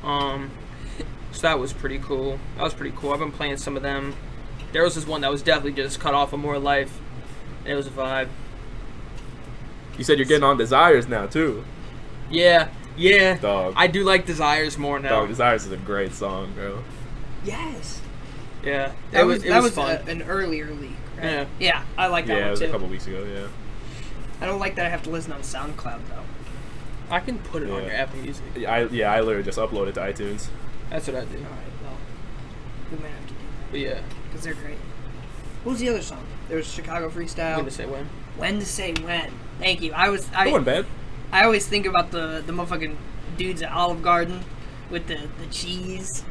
[SPEAKER 1] So that was pretty cool. I've been playing some of them. There was this one that was definitely just cut off of More Life. And it was a vibe.
[SPEAKER 3] You said you're getting on Desires now too.
[SPEAKER 1] Yeah.
[SPEAKER 3] Dog.
[SPEAKER 1] I do like Desires more now.
[SPEAKER 3] Dog, Desires is a great song, bro.
[SPEAKER 2] Yes.
[SPEAKER 1] Yeah.
[SPEAKER 2] That
[SPEAKER 1] it
[SPEAKER 2] was
[SPEAKER 1] fun.
[SPEAKER 2] an earlier leak, right?
[SPEAKER 1] Yeah.
[SPEAKER 2] Yeah, I like that
[SPEAKER 3] Yeah, it
[SPEAKER 2] one
[SPEAKER 3] was
[SPEAKER 2] too.
[SPEAKER 3] a couple weeks ago. Yeah.
[SPEAKER 2] I don't like that I have to listen on SoundCloud though.
[SPEAKER 1] I can put it on
[SPEAKER 3] Yeah.
[SPEAKER 1] your Apple Music.
[SPEAKER 3] I literally just uploaded to iTunes.
[SPEAKER 1] That's what I do.
[SPEAKER 2] All right, well, we might have to do
[SPEAKER 1] But yeah.
[SPEAKER 2] that because they're great. What was the other song? There was Chicago Freestyle.
[SPEAKER 1] When to say when.
[SPEAKER 2] When to say when. Thank you.
[SPEAKER 3] That wasn't bad.
[SPEAKER 2] I always think about the motherfucking dudes at Olive Garden with the cheese.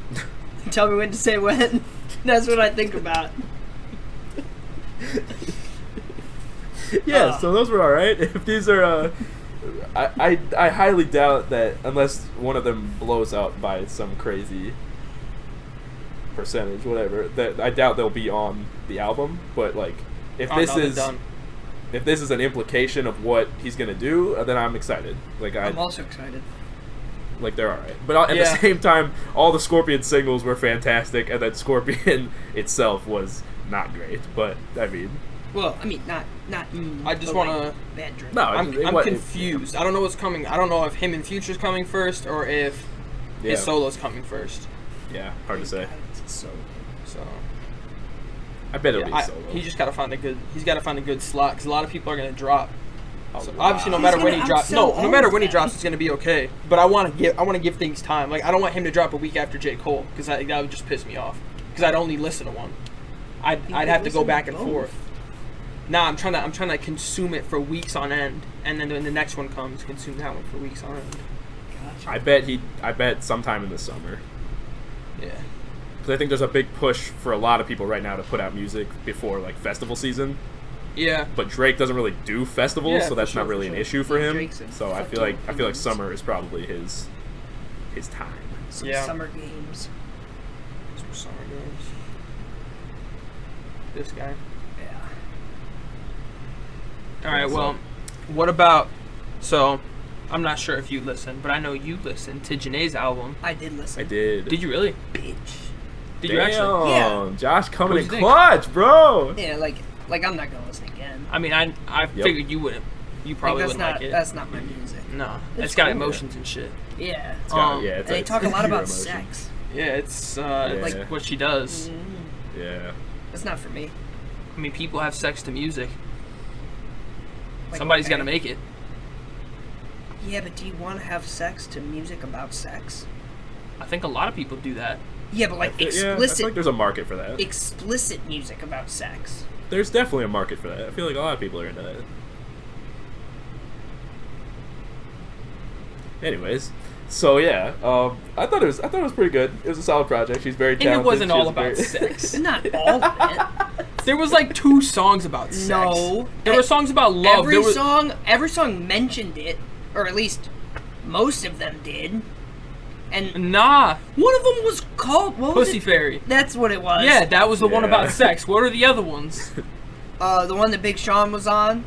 [SPEAKER 2] Tell me when to say when. That's what I think about.
[SPEAKER 3] Yeah, so those were alright. If these are, I highly doubt that unless one of them blows out by some crazy percentage, whatever, that I doubt they'll be on the album. But like, if this is an implication of what he's gonna do, then I'm excited. Like
[SPEAKER 2] I'm also excited.
[SPEAKER 3] Like they're alright, but at the same time, all the Scorpion singles were fantastic, and then Scorpion itself was not great. But I mean,
[SPEAKER 2] well, I mean, not.
[SPEAKER 1] I just want to.
[SPEAKER 2] Bad drink.
[SPEAKER 3] No,
[SPEAKER 1] I'm confused. I don't know what's coming. I don't know if him and Future's coming first or if his solo's coming first.
[SPEAKER 3] Yeah, hard to say.
[SPEAKER 2] So.
[SPEAKER 3] I bet it'll be solo.
[SPEAKER 1] He just gotta find a good. He's gotta find a good slot because a lot of people are gonna drop. So
[SPEAKER 3] wow.
[SPEAKER 1] obviously, no matter when he drops, no matter when he drops, it's gonna be okay. But I want to give things time. Like I don't want him to drop a week after J. Cole because that would just piss me off. Because I'd only listen to one. I'd have to go back and forth. Nah, I'm trying to consume it for weeks on end, and then when the next one comes, consume that one for weeks on end.
[SPEAKER 2] Gotcha.
[SPEAKER 3] I bet sometime in the summer.
[SPEAKER 1] Yeah.
[SPEAKER 3] Because I think there's a big push for a lot of people right now to put out music before like festival season.
[SPEAKER 1] Yeah.
[SPEAKER 3] But Drake doesn't really do festivals, so that's not really an issue for him.
[SPEAKER 2] So
[SPEAKER 3] I feel like summer is probably his time.
[SPEAKER 2] Some summer games.
[SPEAKER 1] Some summer games. This guy.
[SPEAKER 2] Yeah.
[SPEAKER 1] All right. Well, what about? So, I'm not sure if you listened, but I know you listened to Jhene's album.
[SPEAKER 2] I did listen.
[SPEAKER 3] I did.
[SPEAKER 1] Did you really?
[SPEAKER 2] Bitch.
[SPEAKER 1] Did you actually?
[SPEAKER 2] Yeah.
[SPEAKER 3] Josh coming in
[SPEAKER 1] What'd you
[SPEAKER 3] clutch, bro.
[SPEAKER 2] Yeah, like I'm not gonna listen again.
[SPEAKER 1] I mean, I figured you wouldn't. You probably wouldn't like it.
[SPEAKER 2] That's not my music.
[SPEAKER 1] No,
[SPEAKER 2] It's
[SPEAKER 1] it's got
[SPEAKER 2] cool.
[SPEAKER 1] emotions and shit.
[SPEAKER 2] Yeah.
[SPEAKER 3] It's
[SPEAKER 2] And they talk a lot about
[SPEAKER 3] emotion.
[SPEAKER 2] sex.
[SPEAKER 1] Yeah, it's like what she does.
[SPEAKER 3] Yeah.
[SPEAKER 2] That's not for me.
[SPEAKER 1] I mean, people have sex to music.
[SPEAKER 2] Like,
[SPEAKER 1] Somebody's
[SPEAKER 2] okay.
[SPEAKER 1] got to make it.
[SPEAKER 2] Yeah, but do you want to have sex to music about sex?
[SPEAKER 1] I think a lot of people do that.
[SPEAKER 2] Yeah, but like
[SPEAKER 3] I feel
[SPEAKER 2] explicit.
[SPEAKER 3] like there's a market for that.
[SPEAKER 2] Explicit music about sex.
[SPEAKER 3] There's definitely a market for that. I feel like a lot of people are into that. Anyways, so yeah, I thought it was pretty good. It was a solid project. She's very talented.
[SPEAKER 1] And it wasn't
[SPEAKER 3] She
[SPEAKER 1] all
[SPEAKER 3] has
[SPEAKER 1] about
[SPEAKER 3] very-
[SPEAKER 1] sex.
[SPEAKER 2] Not all of it.
[SPEAKER 1] There was like 2 songs about sex.
[SPEAKER 2] No.
[SPEAKER 1] There were songs about love.
[SPEAKER 2] Every song mentioned it, or at least most of them did. And
[SPEAKER 1] Nah.
[SPEAKER 2] one of them was called
[SPEAKER 1] Pussy Fairy.
[SPEAKER 2] That's what it was.
[SPEAKER 1] Yeah, that was the one
[SPEAKER 3] Yeah.
[SPEAKER 1] about sex. What are the other ones?
[SPEAKER 2] The one that Big Sean was on.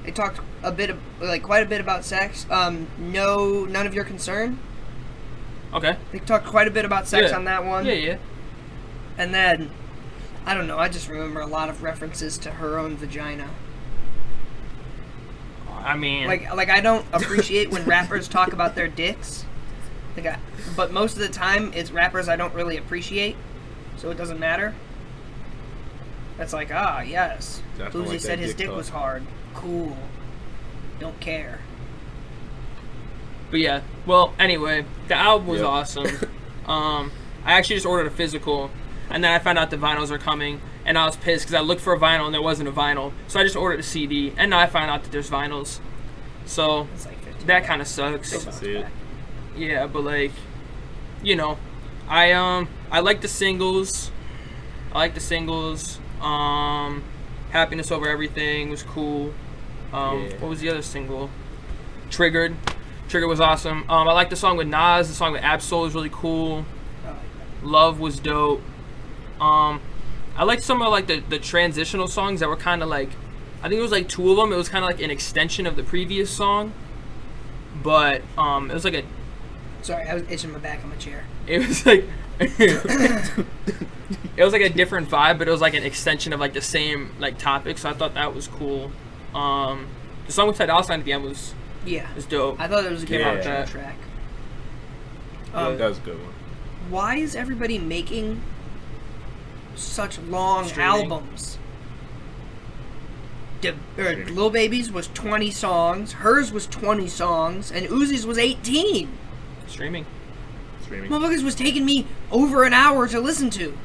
[SPEAKER 2] They talked quite a bit about sex. No, none of your concern.
[SPEAKER 1] Okay.
[SPEAKER 2] They talked quite a bit about sex
[SPEAKER 1] Yeah.
[SPEAKER 2] on that one.
[SPEAKER 1] Yeah.
[SPEAKER 2] And then, I don't know. I just remember a lot of references to her own vagina.
[SPEAKER 1] I mean,
[SPEAKER 2] Like I don't appreciate when rappers talk about their dicks. But most of the time, it's rappers I don't really appreciate, so it doesn't matter. That's like, yes.
[SPEAKER 3] Definitely
[SPEAKER 2] Uzi
[SPEAKER 3] like
[SPEAKER 2] said
[SPEAKER 3] that
[SPEAKER 2] his
[SPEAKER 3] dick
[SPEAKER 2] dick
[SPEAKER 3] talk.
[SPEAKER 2] was hard. Cool. Don't care.
[SPEAKER 1] But yeah. Well, anyway, the album was
[SPEAKER 3] Yep.
[SPEAKER 1] awesome. I actually just ordered a physical, and then I found out the vinyls are coming, and I was pissed because I looked for a vinyl and there wasn't a vinyl, so I just ordered a CD, and now I found out that there's vinyls. So
[SPEAKER 2] It's like 15
[SPEAKER 1] that kind of sucks.
[SPEAKER 3] Hate to see it.
[SPEAKER 1] Yeah, but like, you know, I like the singles. Happiness Over Everything was cool. What was the other single? Triggered. Triggered was awesome. I like the song with Nas. The song with Absol is really cool. Love was dope. I liked some of like the transitional songs that were kind of like, I think it was like 2 of them. It was kind of like an extension of the previous song, but it was like a.
[SPEAKER 2] Sorry, I was itching my back on my chair.
[SPEAKER 1] It was like it was like a different vibe, but it was like an extension of like the same like topic. So I thought that was cool. The song with Ty Dolla $ign at the end was dope.
[SPEAKER 2] I thought it was a good
[SPEAKER 3] Yeah.
[SPEAKER 2] track.
[SPEAKER 3] That was a good one.
[SPEAKER 2] Why is everybody making such long
[SPEAKER 1] Streaming.
[SPEAKER 2] albums? Lil Baby's was 20 songs, hers was 20 songs, and Uzi's was 18.
[SPEAKER 1] Streaming.
[SPEAKER 2] Motherfuckers was taking me over an hour to listen to.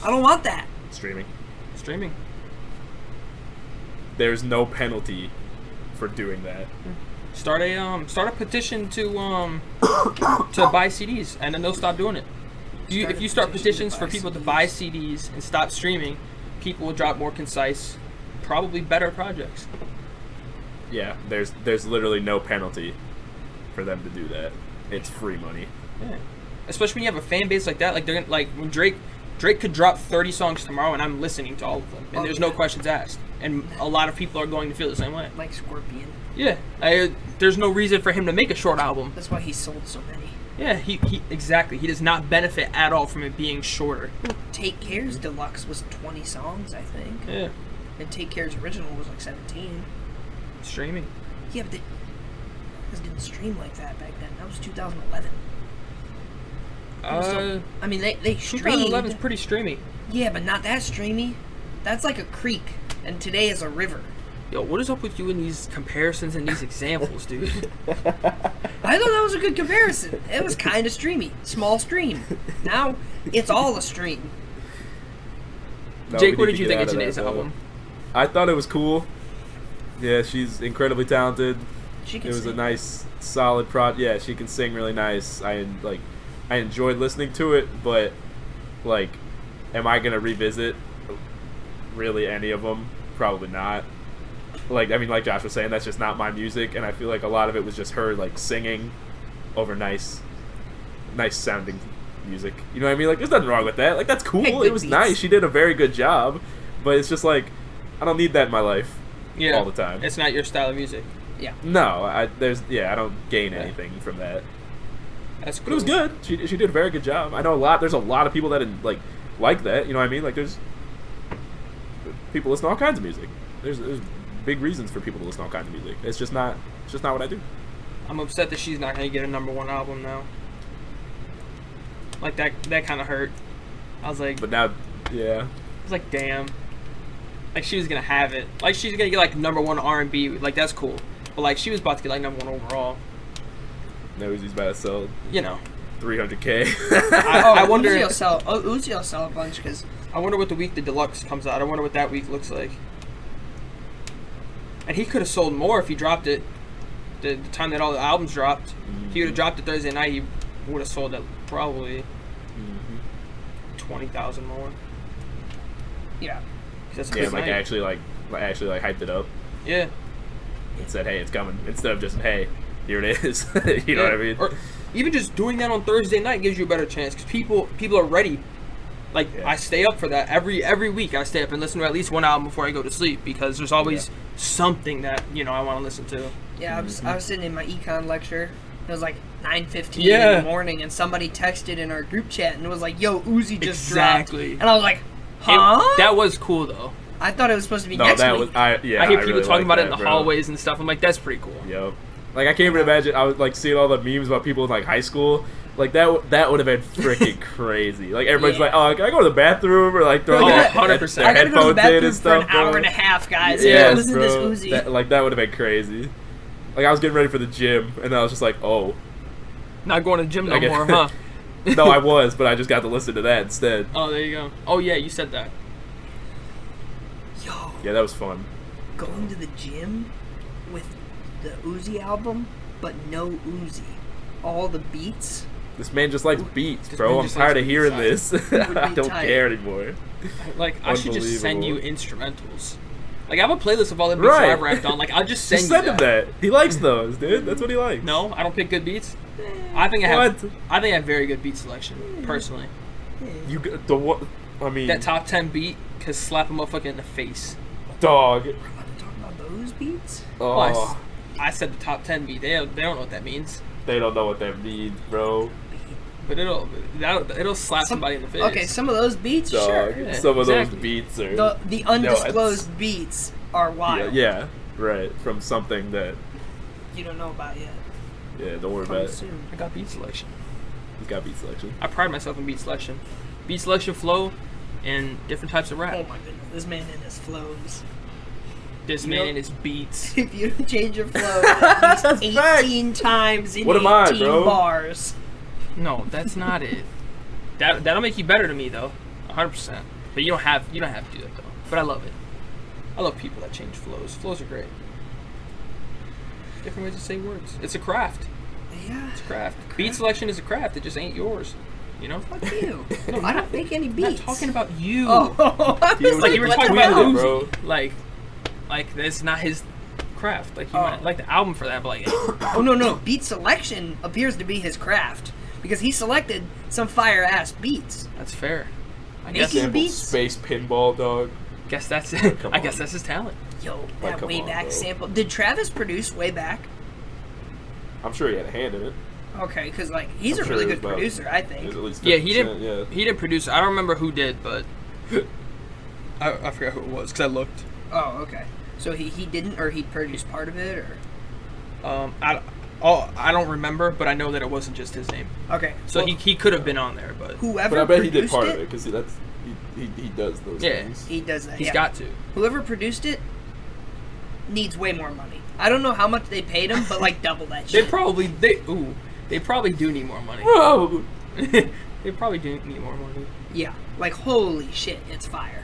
[SPEAKER 2] I don't want that.
[SPEAKER 3] Streaming. there's no penalty for doing that.
[SPEAKER 1] Start a petition to buy CDs, and then they'll stop doing it. If you start petitions for people to buy CDs and stop streaming, people will drop more concise, probably better projects.
[SPEAKER 3] Yeah, there's literally no penalty for them to do that. It's free money.
[SPEAKER 1] Yeah. Especially when you have a fan base like that, like they're gonna, like when Drake could drop 30 songs tomorrow, and I'm listening to all of them, and there's no questions asked, and a lot of people are going to feel the same way.
[SPEAKER 2] Like Scorpion.
[SPEAKER 1] Yeah, there's no reason for him to make a short album.
[SPEAKER 2] That's why he sold so many.
[SPEAKER 1] Yeah, he exactly. He does not benefit at all from it being shorter.
[SPEAKER 2] Take Care's deluxe was 20 songs, I think.
[SPEAKER 1] Yeah.
[SPEAKER 2] And Take Care's original was like 17.
[SPEAKER 1] Streaming.
[SPEAKER 2] Yeah, but they didn't stream like that back then. That was 2011. I mean, they streamed.
[SPEAKER 1] 2011 is pretty streamy.
[SPEAKER 2] Yeah, but not that streamy. That's like a creek, and today is a river.
[SPEAKER 1] Yo, what is up with you in these comparisons and these examples, dude?
[SPEAKER 2] I thought that was a good comparison. It was kind of streamy. Small stream. Now, it's all a stream.
[SPEAKER 3] No,
[SPEAKER 1] Jake,
[SPEAKER 3] we
[SPEAKER 1] what
[SPEAKER 3] need
[SPEAKER 1] did
[SPEAKER 3] to
[SPEAKER 1] you
[SPEAKER 3] get
[SPEAKER 1] think of
[SPEAKER 3] out
[SPEAKER 1] Jhene's
[SPEAKER 3] that, though.
[SPEAKER 1] album?
[SPEAKER 3] I thought it was cool. Yeah, she's incredibly talented.
[SPEAKER 2] She can
[SPEAKER 3] It was
[SPEAKER 2] sing.
[SPEAKER 3] a nice, solid Yeah, she can sing really nice. I enjoyed listening to it, but like, am I gonna revisit really any of them? Probably not. Like, I mean, like Josh was saying, that's just not my music, and I feel like a lot of it was just her like singing over nice sounding music. You know what I mean? Like, there's nothing wrong with that. Like, that's cool.
[SPEAKER 2] Hey,
[SPEAKER 3] It was
[SPEAKER 2] beats.
[SPEAKER 3] nice. She did a very good job, but it's just like, I don't need that in my life all the time.
[SPEAKER 1] It's not your style of music.
[SPEAKER 2] Yeah.
[SPEAKER 3] No, I don't gain anything from that.
[SPEAKER 1] That's cool.
[SPEAKER 3] But it was good. She did a very good job. I know there's a lot of people that like that. You know what I mean? Like, there's people listen to all kinds of music. There's big reasons for people to listen to all kinds of music. It's just not what I do.
[SPEAKER 1] I'm upset that she's not gonna get a #1 album now. Like that kind of hurt. I was like,
[SPEAKER 3] But now, yeah.
[SPEAKER 1] I was like, damn. Like she was gonna have it. Like she's gonna get like #1 R&B. Like that's cool. But like she was about to get like #1 overall.
[SPEAKER 3] Now Uzi's about to sell
[SPEAKER 1] You know.
[SPEAKER 3] 300K.
[SPEAKER 1] I wonder.
[SPEAKER 2] Uzi will sell a bunch because
[SPEAKER 1] I wonder what the week the deluxe comes out. I wonder what that week looks like. And he could have sold more if he dropped it the time that all the albums dropped. If he would have dropped it Thursday night, he would have sold it probably 20,000 more.
[SPEAKER 2] yeah.
[SPEAKER 1] 'Cause that's a
[SPEAKER 3] Yeah,
[SPEAKER 1] good
[SPEAKER 3] like
[SPEAKER 1] night.
[SPEAKER 3] actually hyped it up
[SPEAKER 1] Yeah.
[SPEAKER 3] and said, "Hey, it's coming," instead of just, "Hey, here it is." You know what I mean?
[SPEAKER 1] Or even just doing that on Thursday night gives you a better chance because people are ready. Like
[SPEAKER 3] Yeah.
[SPEAKER 1] I stay up for that every week. I stay up and listen to at least one album before I go to sleep because there's always something that I want to listen to.
[SPEAKER 2] Yeah, I was sitting in my econ lecture. It was like 9:15 in
[SPEAKER 1] Yeah.
[SPEAKER 2] the morning, and somebody texted in our group chat and was like, "Yo, Uzi just
[SPEAKER 1] Exactly.
[SPEAKER 2] dropped," and I was like, "Huh?"
[SPEAKER 1] That was cool though.
[SPEAKER 2] I thought it was supposed to be
[SPEAKER 3] No,
[SPEAKER 2] next
[SPEAKER 3] that
[SPEAKER 2] week.
[SPEAKER 3] was I
[SPEAKER 1] I hear people
[SPEAKER 3] really
[SPEAKER 1] talking
[SPEAKER 3] like
[SPEAKER 1] about it in
[SPEAKER 3] that,
[SPEAKER 1] the
[SPEAKER 3] bro.
[SPEAKER 1] hallways and stuff. I'm like, that's pretty cool.
[SPEAKER 3] Yep. Like I can't even imagine. I was like seeing all the memes about people in like high school. Like that would have been freaking crazy. Like everybody's
[SPEAKER 2] Yeah.
[SPEAKER 3] like, "Oh, can I go to the bathroom?" Or like throwing
[SPEAKER 1] Oh,
[SPEAKER 3] their
[SPEAKER 1] 100%.
[SPEAKER 2] I gotta go to the
[SPEAKER 3] headphones in
[SPEAKER 2] bathroom
[SPEAKER 3] and
[SPEAKER 2] for
[SPEAKER 3] stuff.
[SPEAKER 2] an hour
[SPEAKER 3] bro.
[SPEAKER 2] and a half, guys.
[SPEAKER 3] Yes,
[SPEAKER 2] Listen
[SPEAKER 3] bro.
[SPEAKER 2] to this Uzi.
[SPEAKER 3] That would have been crazy. Like I was getting ready for the gym, and I was just like, "Oh,
[SPEAKER 1] Not going to the gym no
[SPEAKER 3] I get-
[SPEAKER 1] more, huh?
[SPEAKER 3] no, I was, but I just got to listen to that instead."
[SPEAKER 1] Oh, there you go. Oh yeah, you said that.
[SPEAKER 2] Yo,
[SPEAKER 3] Yeah, that was fun.
[SPEAKER 2] going to the gym with the Uzi album, but no Uzi. All the beats.
[SPEAKER 3] This man just likes beats,
[SPEAKER 1] This
[SPEAKER 3] bro.
[SPEAKER 1] man
[SPEAKER 3] I'm
[SPEAKER 1] just
[SPEAKER 3] tired
[SPEAKER 1] likes
[SPEAKER 3] of hearing
[SPEAKER 1] beats.
[SPEAKER 3] this.
[SPEAKER 2] would
[SPEAKER 3] I
[SPEAKER 2] be
[SPEAKER 3] don't
[SPEAKER 2] tight.
[SPEAKER 3] care anymore.
[SPEAKER 1] Like I should just send you
[SPEAKER 3] Unbelievable.
[SPEAKER 1] instrumentals. Like I have a playlist of all the beats
[SPEAKER 3] Right.
[SPEAKER 1] I've rapped on. Like I'll just send
[SPEAKER 3] Just
[SPEAKER 1] you
[SPEAKER 3] send him that. He likes those, dude. That's what he likes.
[SPEAKER 1] No, I don't pick good beats. I think I have.
[SPEAKER 3] What?
[SPEAKER 1] I think I have very good beat selection personally.
[SPEAKER 3] You got the what? I mean,
[SPEAKER 1] That top 10 beat could slap a motherfucker in the face.
[SPEAKER 3] dog.
[SPEAKER 2] We're about to talk about those beats?
[SPEAKER 3] Oh,
[SPEAKER 1] Well, I said the top 10 beat. They don't know what that means.
[SPEAKER 3] they don't know what that means, bro.
[SPEAKER 1] But it'll slap somebody in the face.
[SPEAKER 2] Okay, some of those beats,
[SPEAKER 3] Dog.
[SPEAKER 2] sure.
[SPEAKER 1] Yeah,
[SPEAKER 3] Some of
[SPEAKER 1] exactly.
[SPEAKER 3] those beats are.
[SPEAKER 2] The undisclosed beats are
[SPEAKER 3] yeah,
[SPEAKER 2] wild.
[SPEAKER 3] yeah, right. From something that.
[SPEAKER 2] You don't know about yet.
[SPEAKER 3] Yeah, don't worry about
[SPEAKER 2] Coming
[SPEAKER 3] it.
[SPEAKER 2] soon.
[SPEAKER 1] I got beat selection.
[SPEAKER 3] He's got beat selection.
[SPEAKER 1] I pride myself in beat selection. Beat selection, flow, and different types of rap.
[SPEAKER 2] Oh my goodness, this man and his flows.
[SPEAKER 1] This
[SPEAKER 2] You
[SPEAKER 1] man
[SPEAKER 2] know-
[SPEAKER 1] and his beats.
[SPEAKER 2] If you change your flow at
[SPEAKER 3] That's
[SPEAKER 2] least
[SPEAKER 3] facts.
[SPEAKER 2] 18 times in
[SPEAKER 3] What am I,
[SPEAKER 2] 18
[SPEAKER 3] bro?
[SPEAKER 2] bars.
[SPEAKER 1] No, that's not it. That'll make you better to me though, 100%. But you don't have to do that though. But I love it. I love people that change flows. Flows are great. Different ways to say words. It's a craft.
[SPEAKER 2] Yeah.
[SPEAKER 1] It's a craft. Beat selection is a craft. It just ain't yours. You know?
[SPEAKER 2] Fuck you.
[SPEAKER 1] No,
[SPEAKER 2] I don't make any
[SPEAKER 1] I'm
[SPEAKER 2] beats.
[SPEAKER 1] not talking about you.
[SPEAKER 2] Oh, I was
[SPEAKER 1] Like you were
[SPEAKER 2] what
[SPEAKER 1] talking
[SPEAKER 2] the
[SPEAKER 1] about
[SPEAKER 2] hell?
[SPEAKER 1] Lil
[SPEAKER 3] bro.
[SPEAKER 1] Uzi. Like that's not his craft. Like you
[SPEAKER 2] Oh.
[SPEAKER 1] might like the album for that, but like
[SPEAKER 2] Oh no, beat selection appears to be his craft because he selected some fire ass beats.
[SPEAKER 1] that's fair. I
[SPEAKER 2] Making
[SPEAKER 1] guess
[SPEAKER 3] Sampled
[SPEAKER 2] beats?
[SPEAKER 3] Space Pinball, dog.
[SPEAKER 1] that's
[SPEAKER 3] Come
[SPEAKER 1] I guess
[SPEAKER 3] on.
[SPEAKER 1] that's his talent.
[SPEAKER 2] Yo,
[SPEAKER 3] Like,
[SPEAKER 2] that
[SPEAKER 3] come
[SPEAKER 2] way
[SPEAKER 3] on,
[SPEAKER 2] back
[SPEAKER 3] bro.
[SPEAKER 2] sample. Did Travis produce way back?
[SPEAKER 3] I'm sure he had a hand in it.
[SPEAKER 2] Okay, because like he's
[SPEAKER 3] I'm
[SPEAKER 2] a
[SPEAKER 3] sure
[SPEAKER 2] really
[SPEAKER 3] it was
[SPEAKER 2] good
[SPEAKER 3] about-
[SPEAKER 2] producer, I
[SPEAKER 3] It was
[SPEAKER 2] think.
[SPEAKER 3] at least 50%,
[SPEAKER 1] Yeah, he didn't.
[SPEAKER 3] Yeah.
[SPEAKER 1] He didn't produce it. I don't remember who did, but I forgot who it was because I looked.
[SPEAKER 2] Oh, okay. So he didn't, or he produced part of it, or
[SPEAKER 1] I don't remember, but I know that it wasn't just his name.
[SPEAKER 2] okay.
[SPEAKER 1] So
[SPEAKER 2] well,
[SPEAKER 1] he could have been on there, but
[SPEAKER 2] whoever
[SPEAKER 3] But I bet he
[SPEAKER 2] produced
[SPEAKER 3] did part of it because he does those
[SPEAKER 1] Yeah.
[SPEAKER 3] things.
[SPEAKER 2] He does that.
[SPEAKER 1] he's
[SPEAKER 2] yeah.
[SPEAKER 1] got to.
[SPEAKER 2] Whoever produced it needs way more money. I don't know how much they paid him, but like double that
[SPEAKER 1] They
[SPEAKER 2] shit.
[SPEAKER 1] probably do need more money.
[SPEAKER 3] Bro,
[SPEAKER 1] They probably do need more money.
[SPEAKER 2] Yeah, like holy shit, it's fire.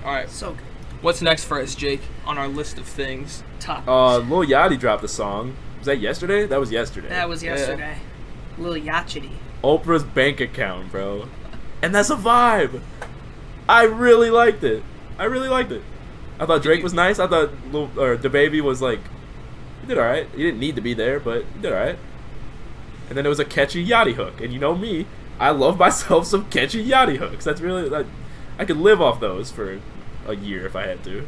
[SPEAKER 1] All right,
[SPEAKER 2] So good.
[SPEAKER 1] what's next for us, Jake, on our list of things?
[SPEAKER 2] Top.
[SPEAKER 3] Lil Yachty dropped a song. Was that yesterday? That was yesterday.
[SPEAKER 2] That was
[SPEAKER 1] Yeah.
[SPEAKER 2] yesterday. Lil Yachty.
[SPEAKER 3] Oprah's bank account, bro. And that's a vibe. I really liked it. I thought Drake was nice. I thought DaBaby was like, he did alright. He didn't need to be there, but he did alright. And then it was a catchy Yachty hook. And you know me, I love myself some catchy Yachty hooks. That's really, like, I could live off those for a year if I had to.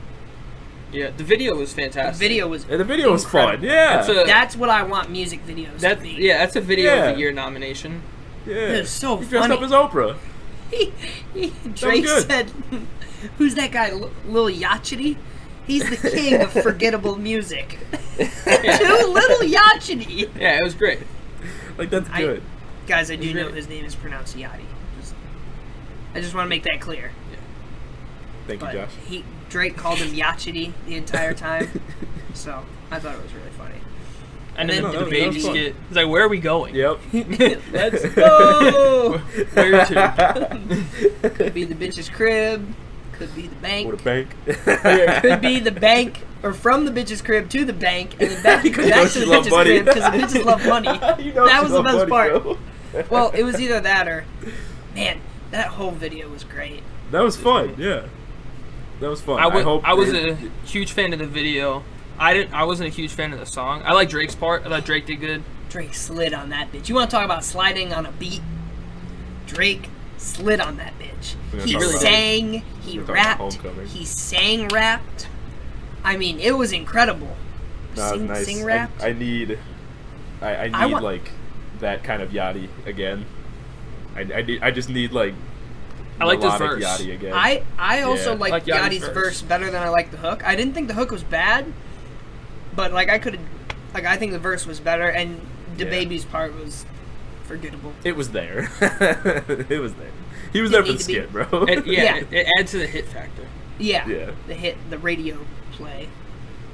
[SPEAKER 1] Yeah, the video was
[SPEAKER 2] The
[SPEAKER 1] fantastic.
[SPEAKER 2] video was.
[SPEAKER 3] And the video was fun.
[SPEAKER 2] incredible.
[SPEAKER 3] Yeah.
[SPEAKER 2] That's what I want music videos to be.
[SPEAKER 1] That's a video
[SPEAKER 3] Yeah.
[SPEAKER 1] of the year nomination.
[SPEAKER 3] Yeah.
[SPEAKER 2] It was so
[SPEAKER 3] he dressed
[SPEAKER 2] funny.
[SPEAKER 3] up as Oprah.
[SPEAKER 2] Drake
[SPEAKER 3] good.
[SPEAKER 2] said, "Who's that guy, Lil Yachty? He's the king of forgettable music." To Lil Yachty.
[SPEAKER 1] Yeah, it was great.
[SPEAKER 3] Like, that's good.
[SPEAKER 2] Guys, I do
[SPEAKER 1] He's
[SPEAKER 2] know
[SPEAKER 1] really-
[SPEAKER 2] his name is pronounced Yachty. I just want to make that clear.
[SPEAKER 3] Thank you,
[SPEAKER 2] But
[SPEAKER 3] Josh.
[SPEAKER 2] Drake called him Yachty the entire time, so I thought it was really funny.
[SPEAKER 1] And then
[SPEAKER 2] And
[SPEAKER 1] the
[SPEAKER 2] then
[SPEAKER 3] that was
[SPEAKER 1] baby
[SPEAKER 3] fun.
[SPEAKER 1] skit. He's like, "Where are we going?
[SPEAKER 3] Yep.
[SPEAKER 2] Let's go.
[SPEAKER 1] Where to?"
[SPEAKER 2] Could be the bitch's crib. Could be the bank.
[SPEAKER 3] What a bank.
[SPEAKER 2] Could be the bank, or from the bitch's crib to the bank, and then back to
[SPEAKER 3] Because you know
[SPEAKER 2] the
[SPEAKER 3] she love
[SPEAKER 2] bitch's
[SPEAKER 3] money.
[SPEAKER 2] crib because the bitches love money.
[SPEAKER 3] You know
[SPEAKER 2] That
[SPEAKER 3] she
[SPEAKER 2] was the
[SPEAKER 3] love
[SPEAKER 2] best
[SPEAKER 3] money,
[SPEAKER 2] part.
[SPEAKER 3] bro.
[SPEAKER 2] Well, it was either that or, man, that whole video was great.
[SPEAKER 3] That was fun. Yeah. That was fun.
[SPEAKER 1] I
[SPEAKER 3] hope
[SPEAKER 1] was a huge fan of the video. I wasn't a huge fan of the song. I like Drake's part. I thought Drake did good.
[SPEAKER 2] Drake slid on that bitch. You want to talk about sliding on a beat? Drake slid on that bitch.
[SPEAKER 3] We're gonna
[SPEAKER 2] He
[SPEAKER 3] talk about-
[SPEAKER 2] sang, he
[SPEAKER 3] we're gonna talk about
[SPEAKER 2] rapped,
[SPEAKER 3] Homecoming.
[SPEAKER 2] he sang rapped. I mean, it was incredible.
[SPEAKER 3] Nah,
[SPEAKER 2] sing,
[SPEAKER 3] nice.
[SPEAKER 2] sing rapped.
[SPEAKER 3] I need
[SPEAKER 2] I want-
[SPEAKER 3] like that kind of Yachty again. I just need like
[SPEAKER 1] I like this
[SPEAKER 3] melodic
[SPEAKER 1] verse.
[SPEAKER 3] Yachty again.
[SPEAKER 2] I also
[SPEAKER 3] Yeah.
[SPEAKER 2] like
[SPEAKER 1] Like Yachty's
[SPEAKER 2] Yachty's
[SPEAKER 1] verse.
[SPEAKER 2] verse better than I like the hook. I didn't think the hook was bad, but like I think the verse was better, and DaBaby's part was forgettable.
[SPEAKER 3] It was there. It was there. He was there
[SPEAKER 2] Didn't
[SPEAKER 3] for the
[SPEAKER 2] need to be.
[SPEAKER 3] skit, bro.
[SPEAKER 1] Yeah,
[SPEAKER 2] Yeah.
[SPEAKER 1] It adds to the hit factor.
[SPEAKER 2] Yeah,
[SPEAKER 3] Yeah.
[SPEAKER 2] the radio play,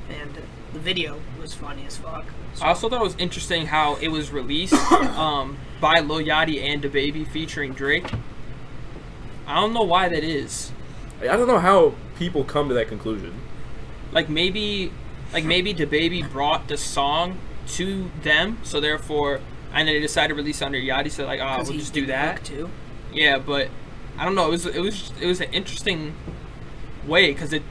[SPEAKER 2] and the video was funny as fuck. So,
[SPEAKER 1] I also thought it was interesting how it was released by Lil Yachty and DaBaby featuring Drake. I don't know why that is.
[SPEAKER 3] I don't know how people come to that conclusion.
[SPEAKER 1] Like maybe DaBaby brought the song to them, so therefore, and then they decided to release it under Yachty. So like,
[SPEAKER 2] 'cause
[SPEAKER 1] we'll
[SPEAKER 2] he
[SPEAKER 1] just
[SPEAKER 2] did
[SPEAKER 1] do
[SPEAKER 2] the
[SPEAKER 1] that.
[SPEAKER 2] hook too.
[SPEAKER 1] Yeah, but I don't know. It was an interesting way because it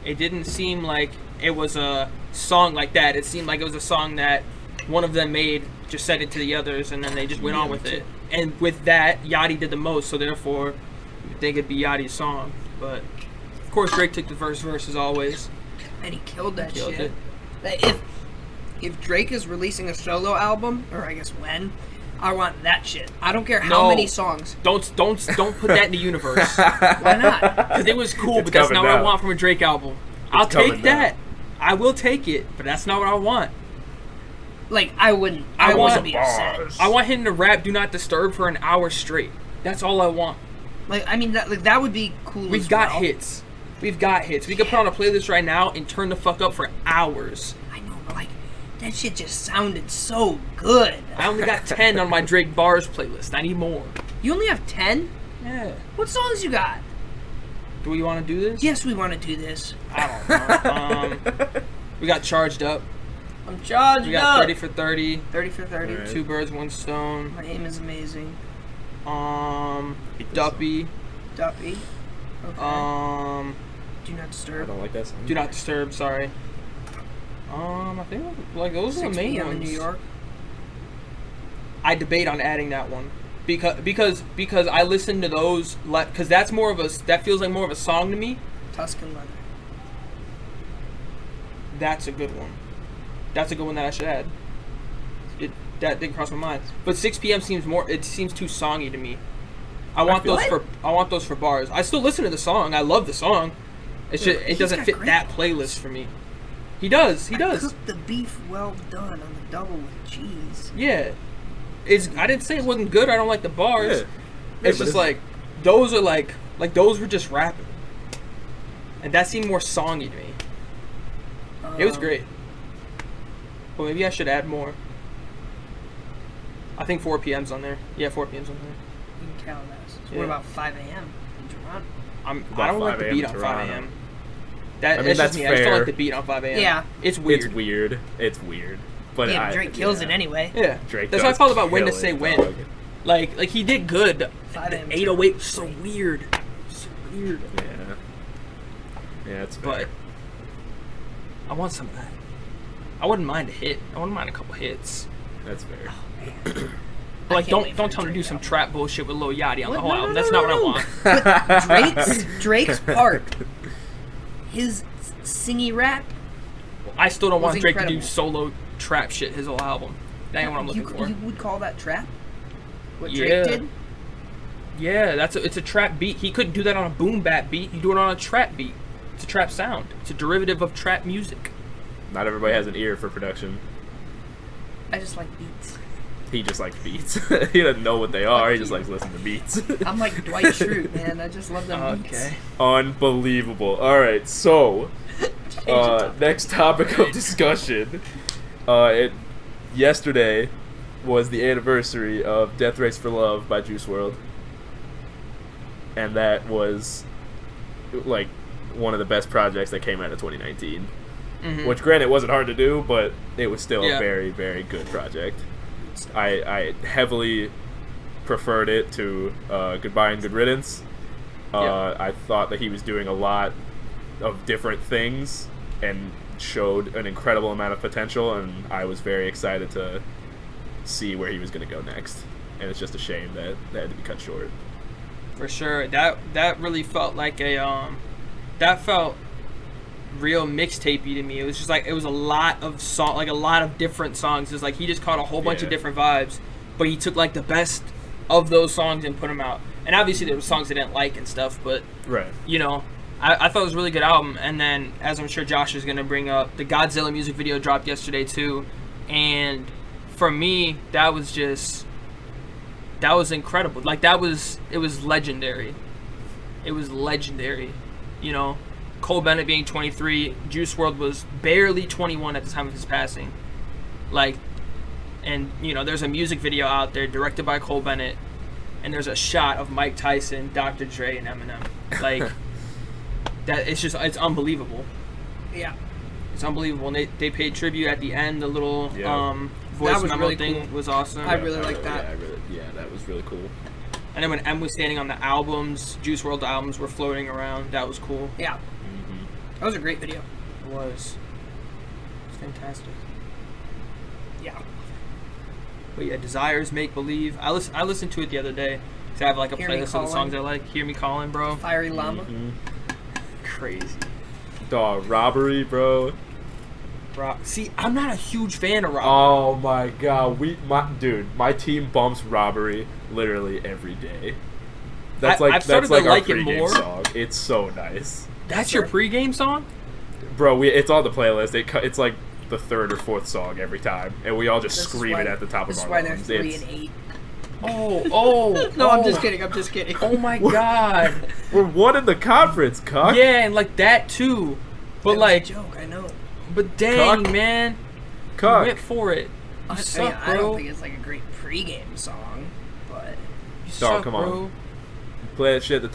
[SPEAKER 1] didn't seem like it was a song like that. It seemed like it was a song that one of them made, just sent it to the others, and then they just went on with it. And with that, Yachty did the most, so therefore, you think it'd be Yachty's song. But of course, Drake took the verse as always.
[SPEAKER 2] And he killed that
[SPEAKER 1] Killed
[SPEAKER 2] shit.
[SPEAKER 1] it.
[SPEAKER 2] That if Drake is releasing a solo album, or I guess when, I want that shit. I don't care how
[SPEAKER 1] No.
[SPEAKER 2] many songs.
[SPEAKER 1] Don't put that in the universe.
[SPEAKER 2] Why not?
[SPEAKER 1] Because it was cool,
[SPEAKER 3] It's
[SPEAKER 1] but that's
[SPEAKER 3] coming
[SPEAKER 1] not what I
[SPEAKER 3] now.
[SPEAKER 1] want from a Drake album. I'll
[SPEAKER 3] coming
[SPEAKER 1] take
[SPEAKER 3] now.
[SPEAKER 1] that. I will take it, but that's not what I want.
[SPEAKER 2] Like I wouldn't.
[SPEAKER 1] I
[SPEAKER 2] I
[SPEAKER 1] want
[SPEAKER 2] wouldn't be upset.
[SPEAKER 3] bars.
[SPEAKER 1] I want him to rap "Do Not Disturb" for an hour straight. That's all I want.
[SPEAKER 2] Like I mean, that would be cool.
[SPEAKER 1] We've
[SPEAKER 2] as
[SPEAKER 1] got
[SPEAKER 2] well.
[SPEAKER 1] hits. We've got hits. We could put on a playlist right now and turn the fuck up for hours.
[SPEAKER 2] I know, but like that shit just sounded so good.
[SPEAKER 1] I only got 10 on my Drake Bars playlist. I need more.
[SPEAKER 2] You only have 10?
[SPEAKER 1] Yeah.
[SPEAKER 2] What songs you got?
[SPEAKER 1] Do we want to do this?
[SPEAKER 2] Yes, we want to do this.
[SPEAKER 1] I don't know. We got Charged Up.
[SPEAKER 2] I'm charged
[SPEAKER 1] We got
[SPEAKER 2] up.
[SPEAKER 1] 30 for 30.
[SPEAKER 2] 30 for 30.
[SPEAKER 3] Alright.
[SPEAKER 1] Two birds, one stone.
[SPEAKER 2] My aim is amazing.
[SPEAKER 1] Duppy.
[SPEAKER 2] Duppy. Okay. Do not
[SPEAKER 3] I
[SPEAKER 2] disturb.
[SPEAKER 3] don't like that song.
[SPEAKER 1] Do Not Disturb. Sorry. I think like those are the
[SPEAKER 2] 6
[SPEAKER 1] main
[SPEAKER 2] p.m.
[SPEAKER 1] ones.
[SPEAKER 2] in New York.
[SPEAKER 1] I debate on adding that one because I listen to those because that feels like more of a song to me.
[SPEAKER 2] Tuscan leather.
[SPEAKER 1] That's a good one. That's a good one that I should add. That didn't cross my mind. But 6 p.m. seems too songy to me. I want those for bars. I still listen to the song. I love the song. It's just it doesn't fit that playlist for me. He does.
[SPEAKER 2] I cooked the beef well done on the double with cheese.
[SPEAKER 1] Yeah. I didn't say it wasn't good. I don't like the bars.
[SPEAKER 3] Yeah.
[SPEAKER 1] It's just like those are like those were just rapping. And that seemed more songy to me. It was great. But maybe I should add more. I think 4 p.m.'s on there. Yeah, 4 p.m.'s on there.
[SPEAKER 2] You can count that. So
[SPEAKER 1] Yeah.
[SPEAKER 2] what about 5 a.m. in Toronto?
[SPEAKER 1] I don't like the
[SPEAKER 3] 5
[SPEAKER 1] beat
[SPEAKER 3] a.m.
[SPEAKER 1] on 5
[SPEAKER 3] Toronto.
[SPEAKER 1] a.m. That's just
[SPEAKER 3] that's
[SPEAKER 1] me. I just don't
[SPEAKER 3] fair.
[SPEAKER 1] like the beat on 5 a.m.
[SPEAKER 2] Yeah.
[SPEAKER 1] It's weird.
[SPEAKER 3] It's weird. But
[SPEAKER 2] Yeah, Drake kills it anyway.
[SPEAKER 1] Yeah.
[SPEAKER 3] Drake
[SPEAKER 1] That's how I
[SPEAKER 3] does
[SPEAKER 1] felt about When to
[SPEAKER 3] kill
[SPEAKER 1] Say
[SPEAKER 3] it,
[SPEAKER 1] When.
[SPEAKER 3] dog.
[SPEAKER 1] Like he did good.
[SPEAKER 2] 5 a.m.
[SPEAKER 1] The 808 was so weird. So weird.
[SPEAKER 3] Yeah. Yeah, it's fair.
[SPEAKER 1] But I want some of that. I wouldn't mind a hit. I wouldn't mind a couple hits.
[SPEAKER 3] That's fair.
[SPEAKER 1] But like,
[SPEAKER 2] can't wait
[SPEAKER 1] don't
[SPEAKER 2] for
[SPEAKER 1] tell me to do
[SPEAKER 2] Drake
[SPEAKER 1] some
[SPEAKER 2] album.
[SPEAKER 1] trap bullshit with Lil Yachty on the
[SPEAKER 2] What?
[SPEAKER 1] whole
[SPEAKER 2] No,
[SPEAKER 1] album.
[SPEAKER 2] no,
[SPEAKER 1] That's
[SPEAKER 2] no,
[SPEAKER 1] not
[SPEAKER 2] no.
[SPEAKER 1] what I want.
[SPEAKER 2] Drake's part, his singy rap.
[SPEAKER 1] I still don't
[SPEAKER 2] was
[SPEAKER 1] want Drake to do
[SPEAKER 2] incredible.
[SPEAKER 1] solo trap shit his whole album. That ain't what I'm looking for.
[SPEAKER 2] You would call that trap? What
[SPEAKER 1] Yeah.
[SPEAKER 2] Drake did?
[SPEAKER 1] Yeah, it's a trap beat. He couldn't do that on a boom bap beat. You do it on a trap beat. It's a trap sound. It's a derivative of trap music.
[SPEAKER 3] Not everybody has an ear for production.
[SPEAKER 2] I just like beats.
[SPEAKER 3] He just likes beats. He doesn't know what they are. He just likes listening to beats.
[SPEAKER 2] I'm like Dwight Schrute, man. I just love them beats.
[SPEAKER 1] Okay.
[SPEAKER 3] Unbelievable. All right, so
[SPEAKER 2] Change the topic.
[SPEAKER 3] next topic of discussion. Yesterday was the anniversary of Death Race for Love by Juice WRLD, and that was like one of the best projects that came out of 2019.
[SPEAKER 1] Mhm.
[SPEAKER 3] Which, granted, wasn't hard to do, but it was still
[SPEAKER 1] Yeah.
[SPEAKER 3] a very, very good project. I heavily preferred it to Goodbye and Good Riddance.
[SPEAKER 1] Yeah.
[SPEAKER 3] I thought that he was doing a lot of different things and showed an incredible amount of potential, and I was very excited to see where he was going to go next. And it's just a shame that that had to be cut short.
[SPEAKER 1] For sure. That really felt like that felt real mixtapey to me. It was just like it was a lot of a lot of different songs. It's like he just caught a whole bunch of
[SPEAKER 3] Yeah.
[SPEAKER 1] different vibes, but he took like the best of those songs and put them out. And obviously there were songs I didn't like and stuff, but
[SPEAKER 3] Right.
[SPEAKER 1] you know, I thought it was a really good album. And then, as I'm sure Josh is gonna bring up, the Godzilla music video dropped yesterday too, and for me that was incredible. Like it was legendary. It was legendary, you know. Cole Bennett being 23, Juice WRLD was barely 21 at the time of his passing. Like, and you know, there's a music video out there directed by Cole Bennett, and there's a shot of Mike Tyson, Dr. Dre, and Eminem. Like, it's unbelievable.
[SPEAKER 2] Yeah.
[SPEAKER 1] It's unbelievable. And they paid tribute at the end. The little
[SPEAKER 3] Yeah.
[SPEAKER 1] voice
[SPEAKER 2] That was
[SPEAKER 1] memo
[SPEAKER 2] really
[SPEAKER 1] thing
[SPEAKER 2] cool.
[SPEAKER 1] was awesome.
[SPEAKER 2] I really like that.
[SPEAKER 3] Yeah, that was really cool.
[SPEAKER 1] And then when M was standing on the albums, Juice WRLD albums were floating around. That was cool.
[SPEAKER 2] Yeah. That was a great video.
[SPEAKER 1] It was. It's fantastic.
[SPEAKER 2] Yeah.
[SPEAKER 1] But yeah, Desires, Make Believe. I listened to it the other day. So I have like a
[SPEAKER 2] Hear Me
[SPEAKER 1] playlist of the
[SPEAKER 2] Calling.
[SPEAKER 1] songs I like. Hear Me Calling, bro.
[SPEAKER 2] Fiery Llama.
[SPEAKER 1] Crazy.
[SPEAKER 3] Dog, Robbery, bro.
[SPEAKER 1] See, I'm not a huge fan of Rob.
[SPEAKER 3] Oh my god, my team bumps Robbery literally every day.
[SPEAKER 1] I've started to
[SPEAKER 3] our
[SPEAKER 1] like it
[SPEAKER 3] pregame
[SPEAKER 1] more.
[SPEAKER 3] song. It's so nice,
[SPEAKER 1] That's your pregame song?
[SPEAKER 3] bro. It's on the playlist. It's like the third or fourth song every time, and we all just
[SPEAKER 2] This is
[SPEAKER 3] scream
[SPEAKER 2] why-
[SPEAKER 3] it at the top of
[SPEAKER 2] This is
[SPEAKER 3] our
[SPEAKER 2] why they're
[SPEAKER 3] lungs.
[SPEAKER 2] 3
[SPEAKER 3] It's-
[SPEAKER 2] and 8.
[SPEAKER 1] Oh.
[SPEAKER 2] No, I'm
[SPEAKER 1] oh.
[SPEAKER 2] just kidding. I'm just kidding.
[SPEAKER 1] Oh my god.
[SPEAKER 3] We're one in the conference, cuck.
[SPEAKER 1] Yeah, and like that too. But
[SPEAKER 2] That was a
[SPEAKER 1] like,
[SPEAKER 2] joke. I know.
[SPEAKER 1] but dang,
[SPEAKER 3] Cuck.
[SPEAKER 1] man. You
[SPEAKER 3] Cuck.
[SPEAKER 1] went for it. You
[SPEAKER 2] I
[SPEAKER 1] suck,
[SPEAKER 2] I
[SPEAKER 1] bro.
[SPEAKER 2] don't think it's like a great pregame song, but
[SPEAKER 1] You
[SPEAKER 3] Dog,
[SPEAKER 1] suck,
[SPEAKER 3] come on.
[SPEAKER 1] bro.
[SPEAKER 3] Play that shit at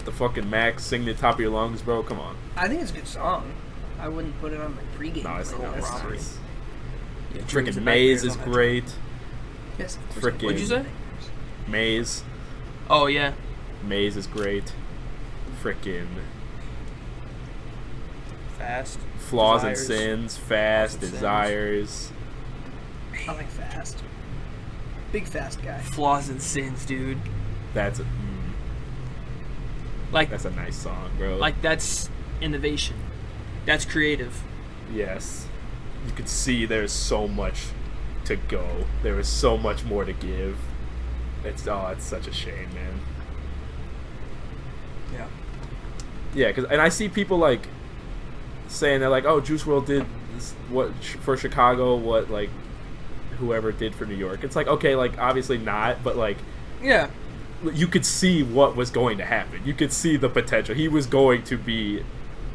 [SPEAKER 3] the fucking max, sing the top of your lungs, bro. Come on.
[SPEAKER 2] I think it's a good song. I wouldn't put it on my pregame.
[SPEAKER 3] No, it's not.
[SPEAKER 2] playlist.
[SPEAKER 3] It's
[SPEAKER 1] Yeah,
[SPEAKER 3] freaking
[SPEAKER 1] Dreams and
[SPEAKER 3] Maze
[SPEAKER 1] Nightmares
[SPEAKER 3] is
[SPEAKER 1] on that
[SPEAKER 3] great.
[SPEAKER 2] Yes.
[SPEAKER 3] Frickin'
[SPEAKER 1] What'd you say?
[SPEAKER 3] Maze.
[SPEAKER 1] Oh yeah.
[SPEAKER 3] Maze is great. Frickin'
[SPEAKER 1] Fast.
[SPEAKER 3] Flaws and
[SPEAKER 1] Desires.
[SPEAKER 3] Sins, Fast,
[SPEAKER 1] Flaws and Sins.
[SPEAKER 3] Desires.
[SPEAKER 2] I like Fast. Big Fast guy.
[SPEAKER 1] Flaws and Sins, dude.
[SPEAKER 3] That's a
[SPEAKER 1] Like
[SPEAKER 3] nice song, bro.
[SPEAKER 1] that's innovation. That's creative.
[SPEAKER 3] Yes. You could see there's so much to go. There is so much more to give. It's such a shame, man.
[SPEAKER 1] Yeah.
[SPEAKER 3] Yeah, and I see people like saying that like, oh, Juice WRLD did this, what for Chicago, what like whoever did for New York. It's like, okay, like obviously not, but like
[SPEAKER 1] Yeah.
[SPEAKER 3] you could see what was going to happen. You could see the potential. He was going to be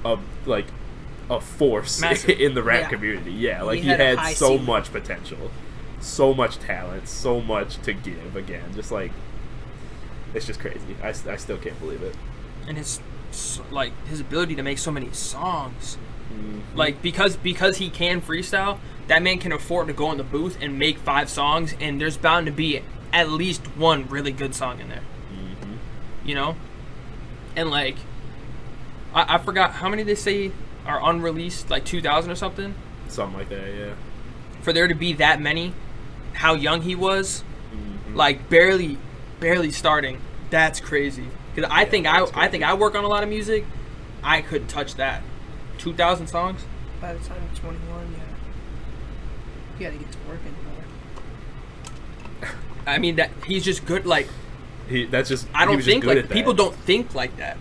[SPEAKER 3] a force
[SPEAKER 1] Massive.
[SPEAKER 3] in the rap
[SPEAKER 2] Yeah.
[SPEAKER 3] community. Yeah, like
[SPEAKER 2] He
[SPEAKER 3] he
[SPEAKER 2] had a
[SPEAKER 3] had
[SPEAKER 2] high
[SPEAKER 3] so
[SPEAKER 2] ceiling.
[SPEAKER 3] much potential, so much talent, so much to give. Again, just like it's just crazy. I still can't believe it.
[SPEAKER 1] And his ability to make so many songs.
[SPEAKER 3] Mhm.
[SPEAKER 1] Like because he can freestyle, that man can afford to go in the booth and make 5 songs, and there's bound to be at least one really good song in there.
[SPEAKER 3] Mhm.
[SPEAKER 1] You know? And like I forgot how many they say are unreleased, like 2,000 or something.
[SPEAKER 3] Something like that. Yeah.
[SPEAKER 1] For there to be that many, how young he was,
[SPEAKER 3] Mhm.
[SPEAKER 1] like barely starting. That's crazy. Because I think I work on a lot of music. I couldn't touch that. 2,000 songs.
[SPEAKER 2] By the time you're 21, you gotta get to working, brother.
[SPEAKER 1] I mean that he's just good. Like
[SPEAKER 3] That's just.
[SPEAKER 1] I
[SPEAKER 3] he
[SPEAKER 1] don't
[SPEAKER 3] was just
[SPEAKER 1] think
[SPEAKER 3] good
[SPEAKER 1] like
[SPEAKER 3] at that.
[SPEAKER 1] people don't think like that,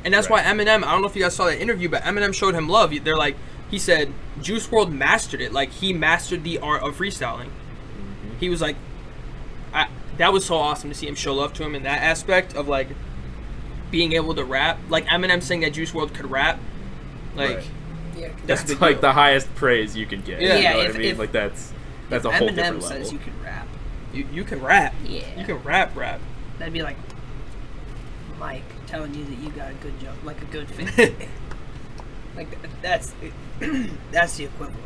[SPEAKER 1] and that's
[SPEAKER 3] Right.
[SPEAKER 1] why Eminem. I don't know if you guys saw that interview, but Eminem showed him love. They're like, he said Juice WRLD mastered it. Like he mastered the art of freestyling.
[SPEAKER 3] Mhm.
[SPEAKER 1] He was like, that was so awesome to see him show love to him in that aspect of like being able to rap. Like Eminem saying that Juice WRLD could rap. Like
[SPEAKER 3] Right.
[SPEAKER 2] Yeah.
[SPEAKER 1] that's a
[SPEAKER 3] That's
[SPEAKER 1] big
[SPEAKER 3] like
[SPEAKER 1] deal.
[SPEAKER 3] the highest praise you can get.
[SPEAKER 1] Yeah.
[SPEAKER 3] You
[SPEAKER 2] Yeah,
[SPEAKER 3] know what
[SPEAKER 2] if-
[SPEAKER 3] I mean?
[SPEAKER 2] if-
[SPEAKER 3] Like that's a
[SPEAKER 2] If
[SPEAKER 3] whole
[SPEAKER 2] Eminem
[SPEAKER 3] different
[SPEAKER 2] says
[SPEAKER 3] level.
[SPEAKER 2] you can rap,
[SPEAKER 1] you can rap.
[SPEAKER 2] Yeah.
[SPEAKER 1] You can rap.
[SPEAKER 2] that'd be like Mike telling you that you got a good job, like a good fit. Like that's that's the equivalent.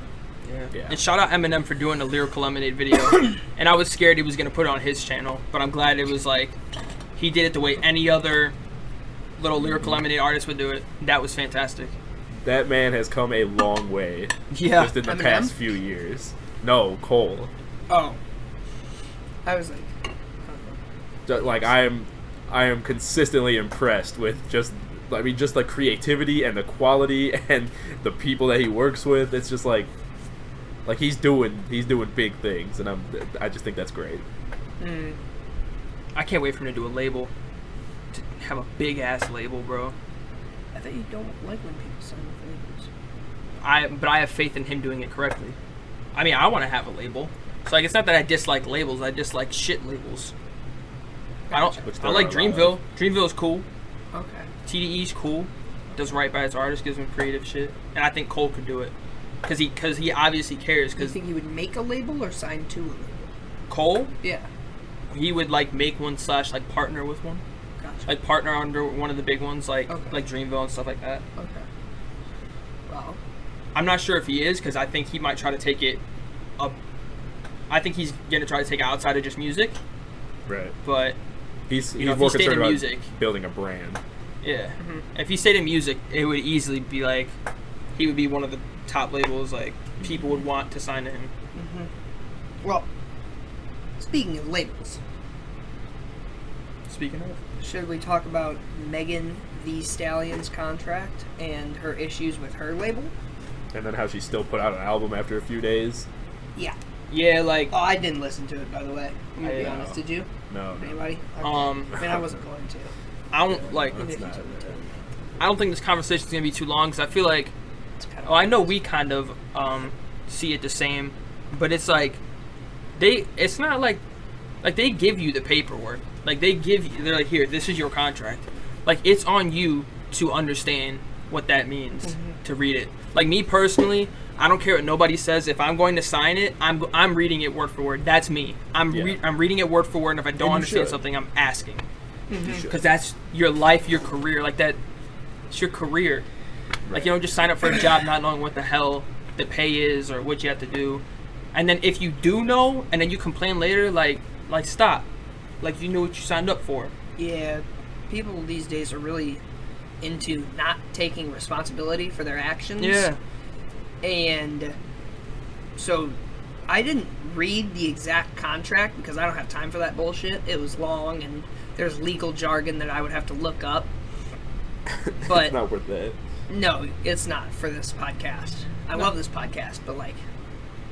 [SPEAKER 3] Yeah.
[SPEAKER 1] And shout out Eminem for doing the Lyrical Lemonade video. And I was scared he was gonna put it on his channel, but I'm glad it was like he did it the way any other little Lyrical Lemonade artist would do it. That was fantastic.
[SPEAKER 3] That man has come a long way.
[SPEAKER 1] Yeah.
[SPEAKER 3] Just in the
[SPEAKER 2] Eminem?
[SPEAKER 3] past few years. No, Cole.
[SPEAKER 2] Oh. I was like,
[SPEAKER 3] Like I am consistently impressed with just the creativity and the quality and the people that he works with. It's just like he's doing big things, and I just think that's great.
[SPEAKER 1] I can't wait for him to do a label. To have a big ass label, bro.
[SPEAKER 2] I thought you don't like when people sign with labels.
[SPEAKER 1] But I have faith in him doing it correctly. I mean, I want to have a label. So like, it's not that I dislike labels. I dislike shit labels. I don't.
[SPEAKER 3] Which
[SPEAKER 1] I
[SPEAKER 3] there
[SPEAKER 1] like
[SPEAKER 3] are a lot
[SPEAKER 1] Dreamville.
[SPEAKER 3] of.
[SPEAKER 1] Dreamville's cool.
[SPEAKER 2] Okay.
[SPEAKER 1] TDE's cool. Does right by its artist. Gives him creative shit. And I think Cole could do it. Cause he obviously cares.
[SPEAKER 2] Do you
[SPEAKER 1] Cause
[SPEAKER 2] think you would make a label or sign to a label?
[SPEAKER 1] Cole,
[SPEAKER 2] Yeah.
[SPEAKER 1] he would like make one / like partner with one.
[SPEAKER 2] Gotcha.
[SPEAKER 1] Like partner under one of the big ones, like
[SPEAKER 2] Okay.
[SPEAKER 1] like Dreamville and stuff like that.
[SPEAKER 2] Okay. Well,
[SPEAKER 1] I'm not sure if he is, because I think he might try to take it up. I think he's gonna try to take it outside of just music,
[SPEAKER 3] Right.
[SPEAKER 1] but
[SPEAKER 3] He's
[SPEAKER 1] You know, if
[SPEAKER 3] more
[SPEAKER 1] he stayed
[SPEAKER 3] concerned
[SPEAKER 1] in
[SPEAKER 3] about
[SPEAKER 1] music.
[SPEAKER 3] building a brand.
[SPEAKER 1] yeah, if he stayed in music, it would easily be like he would be one of the top labels. Like people would want to sign to him.
[SPEAKER 2] well. Speaking of labels,
[SPEAKER 1] Speaking of,
[SPEAKER 2] should we talk about Megan Thee Stallion's contract and her issues with her label?
[SPEAKER 3] And then how she still put out an album after a few days.
[SPEAKER 2] Yeah.
[SPEAKER 1] yeah, like
[SPEAKER 2] Oh, I didn't listen to it, by the way. I'm gonna be
[SPEAKER 1] Yeah.
[SPEAKER 2] honest. Did you?
[SPEAKER 3] No.
[SPEAKER 2] Anybody?
[SPEAKER 1] Um,
[SPEAKER 2] I mean, I wasn't going to.
[SPEAKER 1] I don't like.
[SPEAKER 3] That's
[SPEAKER 2] Maybe
[SPEAKER 3] not-
[SPEAKER 2] someone tell me.
[SPEAKER 1] I don't think this conversation is gonna be too long because I feel like.
[SPEAKER 2] It's kind of.
[SPEAKER 1] Oh, I know we kind of see it the same, but it's like it's not like they give you the paperwork. Like they're like, here, this is your contract. Like it's on you to understand what that means, to read it. Like me personally, I don't care what nobody says. If I'm going to sign it, I'm reading it word for word. That's me. I'm
[SPEAKER 3] Yeah.
[SPEAKER 1] I'm reading it word for word, and if I don't
[SPEAKER 3] And you
[SPEAKER 1] understand
[SPEAKER 3] should.
[SPEAKER 1] something, I'm asking.
[SPEAKER 3] You should.
[SPEAKER 1] Because that's your life, your career. Like that, it's your career. Like you don't just sign up for a job not knowing what the hell the pay is or what you have to do. And then if you do know, and then you complain later, like stop. Like you knew what you signed up for.
[SPEAKER 2] Yeah, people these days are really into not taking responsibility for their actions.
[SPEAKER 1] Yeah.
[SPEAKER 2] And so I didn't read the exact contract because I don't have time for that bullshit. It was long and there's legal jargon that I would have to look up. But
[SPEAKER 3] It's not worth that.
[SPEAKER 2] no, it's not for this podcast. I love this podcast, but like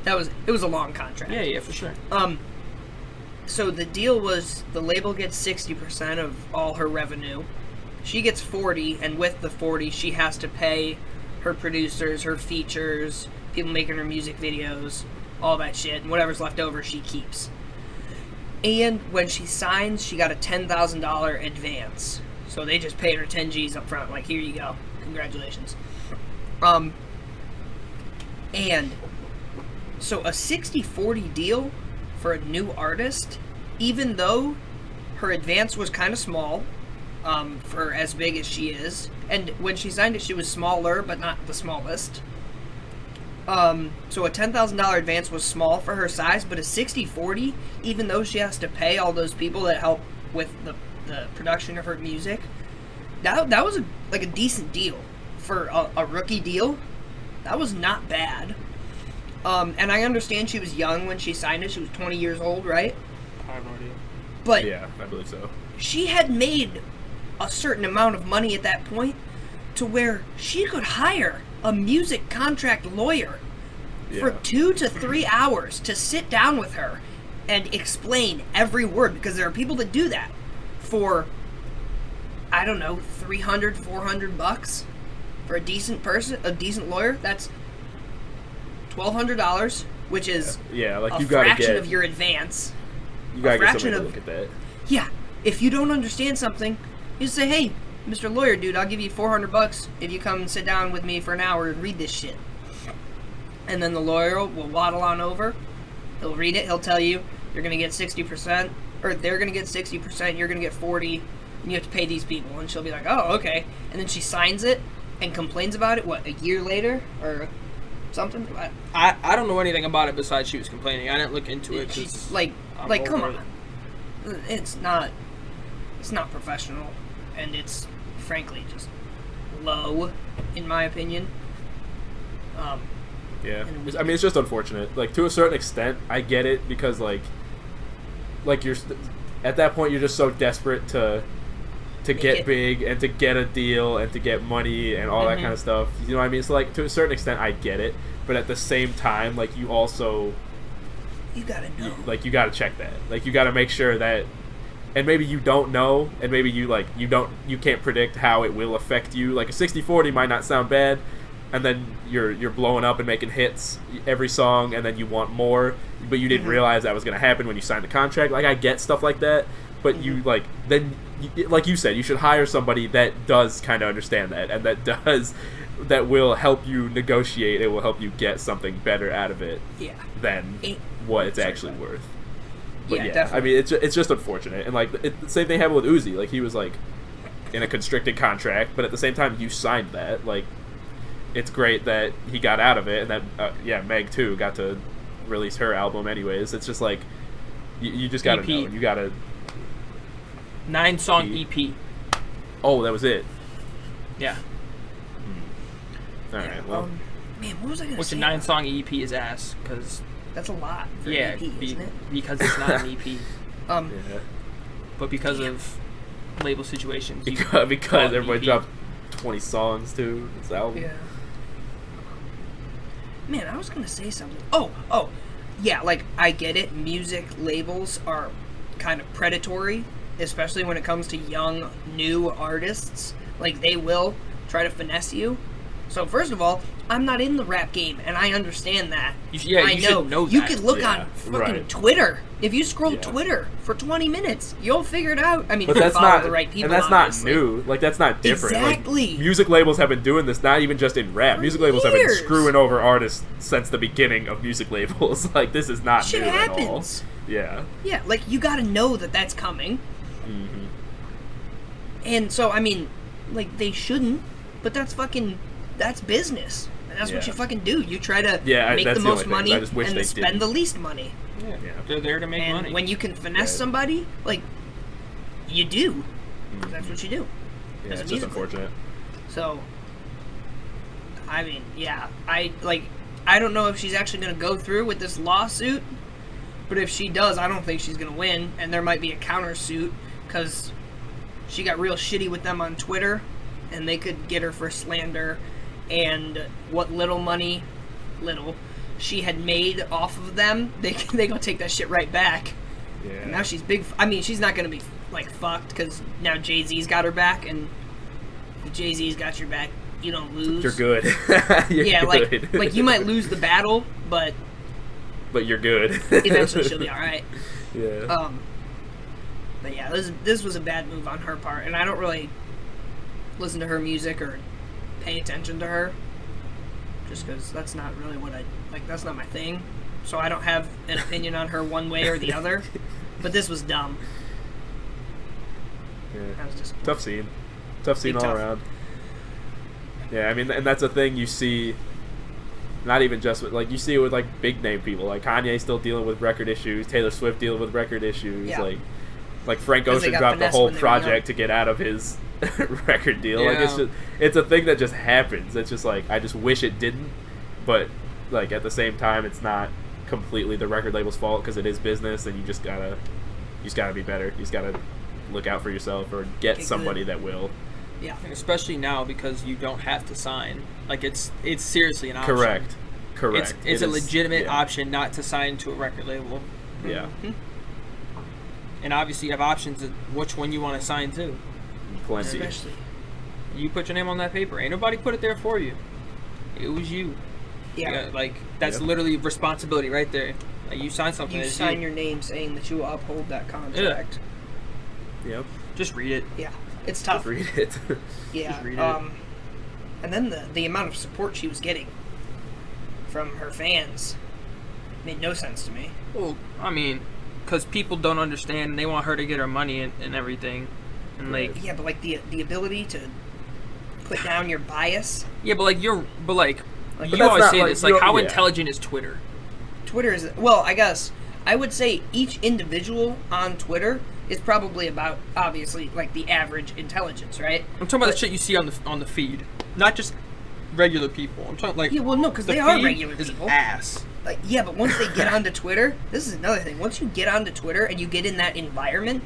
[SPEAKER 2] it was a long contract.
[SPEAKER 1] Yeah, for sure.
[SPEAKER 2] So the deal was the label gets 60% of all her revenue. She gets 40, and with the 40, she has to pay her producers, her features, people making her music videos, all that shit, and whatever's left over she keeps. And when she signs, she got a $10,000 advance. So they just paid her 10 G's up front, like, here you go. Congratulations. And so a 60-40 deal for a new artist, even though her advance was kind of small for as big as she is, and when she signed it she was smaller but not the smallest, so a $10,000 advance was small for her size, but a 60-40, even though she has to pay all those people that help with the production of her music, that was a decent deal for a rookie deal. That was not bad. And I understand she was young when she signed it. She was 20 years old, right?
[SPEAKER 1] I have no idea.
[SPEAKER 2] But
[SPEAKER 3] Yeah, I believe so.
[SPEAKER 2] she had made a certain amount of money at that point to where she could hire a music contract lawyer for 2 to 3 hours to sit down with her and explain every word, because there are people that do that for, I don't know, $300, $400 for a decent lawyer. That's $1,200, which is
[SPEAKER 3] like
[SPEAKER 2] a
[SPEAKER 3] you gotta
[SPEAKER 2] fraction
[SPEAKER 3] get
[SPEAKER 2] of your advance.
[SPEAKER 3] you gotta
[SPEAKER 2] a
[SPEAKER 3] get
[SPEAKER 2] fraction
[SPEAKER 3] somebody to
[SPEAKER 2] of-
[SPEAKER 3] look at that.
[SPEAKER 2] Yeah, if you don't understand something, you just say, hey, Mr. Lawyer, dude, I'll give you $400 if you come and sit down with me for an hour and read this shit. And then the lawyer will waddle on over. He'll read it. He'll tell you, you're going to get 60%, or they're going to get 60%, you're going to get 40, and you have to pay these people. And she'll be like, oh, okay. And then she signs it and complains about it, what, a year later? Or something?
[SPEAKER 1] I don't know anything about it besides she was complaining. I didn't look into it. 'cause
[SPEAKER 2] She's like,
[SPEAKER 1] I'm
[SPEAKER 2] come
[SPEAKER 1] over
[SPEAKER 2] on. It's not professional, and it's frankly just low, in my opinion.
[SPEAKER 3] Yeah, I mean, it's just unfortunate. Like, to a certain extent, I get it, because like you're at that point, you're just so desperate to get big and to get a deal and to get money and all that kind of stuff. You know what I mean? So like, to a certain extent, I get it, but at the same time, like, you also
[SPEAKER 2] You gotta know.
[SPEAKER 3] you gotta check that. Like, you gotta make sure that, and maybe you don't know, and maybe you can't predict how it will affect you. Like, a 60-40 might not sound bad, and then you're blowing up and making hits every song, and then you want more, but you didn't realize that was going to happen when you signed the contract. Like, I get stuff like that, but you, like, then, like you said, you should hire somebody that does kind of understand that, and that will help you negotiate. It will help you get something better out of it than what it's actually worth. But yeah,
[SPEAKER 2] definitely.
[SPEAKER 3] I mean, it's just unfortunate, and like the same thing happened with Uzi. Like, he was like in a constricted contract, but at the same time, you signed that. Like, it's great that he got out of it, and that Meg too got to release her album. Anyways, it's just like you just gotta
[SPEAKER 1] EP.
[SPEAKER 3] know. You gotta
[SPEAKER 1] 9-song EP.
[SPEAKER 3] Oh, that was it.
[SPEAKER 1] Yeah.
[SPEAKER 3] All right. Well,
[SPEAKER 2] man, what was I gonna
[SPEAKER 1] Which
[SPEAKER 2] say?
[SPEAKER 1] a 9-song EP is ass, because
[SPEAKER 2] That's a lot for
[SPEAKER 1] yeah,
[SPEAKER 2] an EP, isn't it?
[SPEAKER 1] because it's not an EP,
[SPEAKER 3] yeah.
[SPEAKER 1] but because of label situations. you
[SPEAKER 3] because
[SPEAKER 1] call it
[SPEAKER 3] everybody
[SPEAKER 1] EP.
[SPEAKER 3] dropped 20 songs to this album.
[SPEAKER 2] Yeah. Man, I was gonna say something. Oh, yeah. Like, I get it. Music labels are kind of predatory, especially when it comes to young, new artists. Like, they will try to finesse you. So first of all, I'm not in the rap game, and I understand that.
[SPEAKER 1] You
[SPEAKER 2] I
[SPEAKER 1] should know
[SPEAKER 2] You
[SPEAKER 1] that.
[SPEAKER 2] could look
[SPEAKER 3] Yeah,
[SPEAKER 2] on fucking
[SPEAKER 3] right.
[SPEAKER 2] Twitter. If you scroll
[SPEAKER 3] Yeah.
[SPEAKER 2] Twitter for 20 minutes, you'll figure it out. I mean,
[SPEAKER 3] But
[SPEAKER 2] if you
[SPEAKER 3] that's
[SPEAKER 2] follow
[SPEAKER 3] not
[SPEAKER 2] the right people,
[SPEAKER 3] and that's
[SPEAKER 2] obviously.
[SPEAKER 3] not new. Like, that's not different.
[SPEAKER 2] Exactly.
[SPEAKER 3] Like, music labels have been doing this, not even just in rap.
[SPEAKER 2] For
[SPEAKER 3] Music labels have been
[SPEAKER 2] years.
[SPEAKER 3] screwing over artists since the beginning of music labels. Like, this is not
[SPEAKER 2] Shit
[SPEAKER 3] new
[SPEAKER 2] happens.
[SPEAKER 3] at all. Yeah.
[SPEAKER 2] Yeah, like, you gotta know that that's coming. And so, I mean, like, they shouldn't, but that's business. And that's what you fucking do. You try to make the most money and spend the least money.
[SPEAKER 1] Yeah. They're there to make money.
[SPEAKER 2] And when you can finesse somebody, like, you do. That's what you do.
[SPEAKER 3] Yeah, it's just unfortunate.
[SPEAKER 2] So, I mean, I don't know if she's actually going to go through with this lawsuit, but if she does, I don't think she's going to win, and there might be a countersuit, because she got real shitty with them on Twitter, and they could get her for slander, and what little she had made off of them, they gonna take that shit right back.
[SPEAKER 3] Yeah.
[SPEAKER 2] And now she's big. I mean, she's not gonna be like fucked because now Jay-Z's got her back, and if Jay-Z's got your back, you don't lose.
[SPEAKER 3] You're good.
[SPEAKER 2] You're
[SPEAKER 3] good.
[SPEAKER 2] like you might lose the battle, but
[SPEAKER 3] you're good.
[SPEAKER 2] Eventually she'll be all right.
[SPEAKER 3] Yeah.
[SPEAKER 2] But yeah, this was a bad move on her part, and I don't really listen to her music or pay attention to her, just because that's not really what I like. That's not my thing, so I don't have an opinion on her one way or the other. But this was dumb.
[SPEAKER 3] Yeah.
[SPEAKER 2] That was just
[SPEAKER 3] tough scene all around. Yeah, I mean, and that's a thing you see. Not even just with, like, you see it with like big name people, like Kanye still dealing with record issues, Taylor Swift dealing with record issues, like Frank Ocean dropped the whole project to get out of his record deal.
[SPEAKER 1] Yeah.
[SPEAKER 3] Like it's a thing that just happens. It's just like I just wish it didn't, but like at the same time, it's not completely the record label's fault because it is business, and you just gotta be better. You just gotta look out for yourself or get somebody that will.
[SPEAKER 2] Yeah,
[SPEAKER 1] especially now because you don't have to sign. Like it's seriously an option.
[SPEAKER 3] Correct.
[SPEAKER 1] It's a legitimate option not to sign to a record label.
[SPEAKER 3] Yeah.
[SPEAKER 2] Mm-hmm.
[SPEAKER 1] And obviously you have options of which one you want to sign to.
[SPEAKER 3] Plenty.
[SPEAKER 2] especially.
[SPEAKER 1] You put your name on that paper. Ain't nobody put it there for you. It was you.
[SPEAKER 2] Yeah.
[SPEAKER 1] Like that's literally responsibility right there. Like you sign something.
[SPEAKER 2] You sign your name saying that you will uphold that contract.
[SPEAKER 3] Yep.
[SPEAKER 1] Just read it.
[SPEAKER 2] Yeah. It's tough.
[SPEAKER 3] Just read it.
[SPEAKER 2] Yeah.
[SPEAKER 1] Just read it.
[SPEAKER 2] And then the amount of support she was getting from her fans made no sense to me.
[SPEAKER 1] Well, I mean, because people don't understand and they want her to get her money and everything. And like
[SPEAKER 2] yeah, but like the ability to put down your bias.
[SPEAKER 1] Yeah, but you
[SPEAKER 3] that's
[SPEAKER 1] always
[SPEAKER 3] not,
[SPEAKER 1] say
[SPEAKER 3] like,
[SPEAKER 1] this. Like, how
[SPEAKER 3] yeah.
[SPEAKER 1] intelligent is Twitter?
[SPEAKER 2] Twitter is, well, I guess I would say each individual on Twitter is probably about, obviously, like the average intelligence, right?
[SPEAKER 1] I'm talking about the shit you see on the feed, not just regular people. I'm talking like
[SPEAKER 2] yeah, well, no, because they are regular people.
[SPEAKER 1] Ass.
[SPEAKER 2] Like, yeah, but once they get onto Twitter, this is another thing. Once you get onto Twitter and you get in that environment,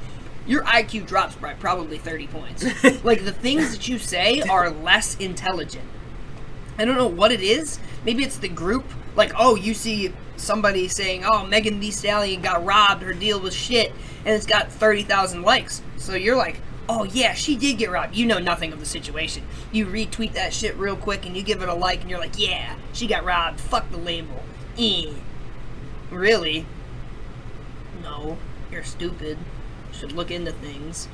[SPEAKER 2] your IQ drops by probably 30 points. Like, the things that you say are less intelligent. I don't know what it is. Maybe it's the group. Like, oh, you see somebody saying, oh, Megan Thee Stallion got robbed, her deal was shit, and it's got 30,000 likes. So you're like, oh, yeah, she did get robbed. You know nothing of the situation. You retweet that shit real quick, and you give it a like, and you're like, yeah, she got robbed. Fuck the label. Really? No. You're stupid. You should look into things.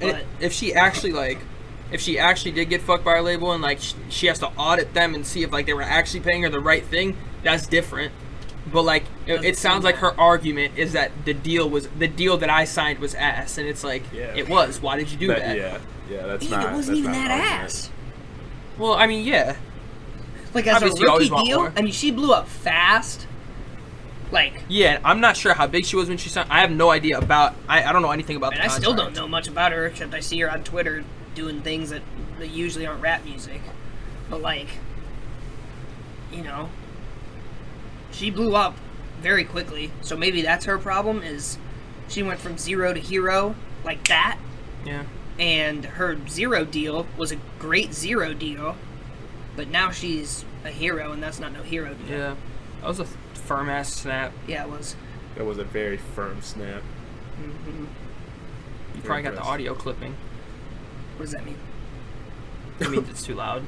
[SPEAKER 2] But
[SPEAKER 1] if she actually did get fucked by a label and like she has to audit them and see if like they were actually paying her the right thing, that's different. But like it sounds like her argument is that the deal that I signed was ass, and it's like it was. Why did you do that?
[SPEAKER 3] Yeah, that's
[SPEAKER 2] not. It wasn't even that ass.
[SPEAKER 1] Well, I mean, yeah.
[SPEAKER 2] Like as
[SPEAKER 1] obviously
[SPEAKER 2] a rookie deal,
[SPEAKER 1] more.
[SPEAKER 2] I mean, she blew up fast. Like
[SPEAKER 1] yeah, I'm not sure how big she was when she signed. I have no idea about. I don't know anything about.
[SPEAKER 2] I still don't know much about her except I see her on Twitter doing things that usually aren't rap music. But like, you know, she blew up very quickly. So maybe that's her problem, is she went from zero to hero like that.
[SPEAKER 1] Yeah.
[SPEAKER 2] And her zero deal was a great zero deal, but now she's a hero, and that's not no hero deal.
[SPEAKER 1] Yeah. That was a firm ass snap.
[SPEAKER 2] Yeah, it was.
[SPEAKER 3] That was a very firm snap.
[SPEAKER 2] Mm-hmm.
[SPEAKER 1] You probably got the audio clipping.
[SPEAKER 2] What does that mean?
[SPEAKER 1] It means it's too loud.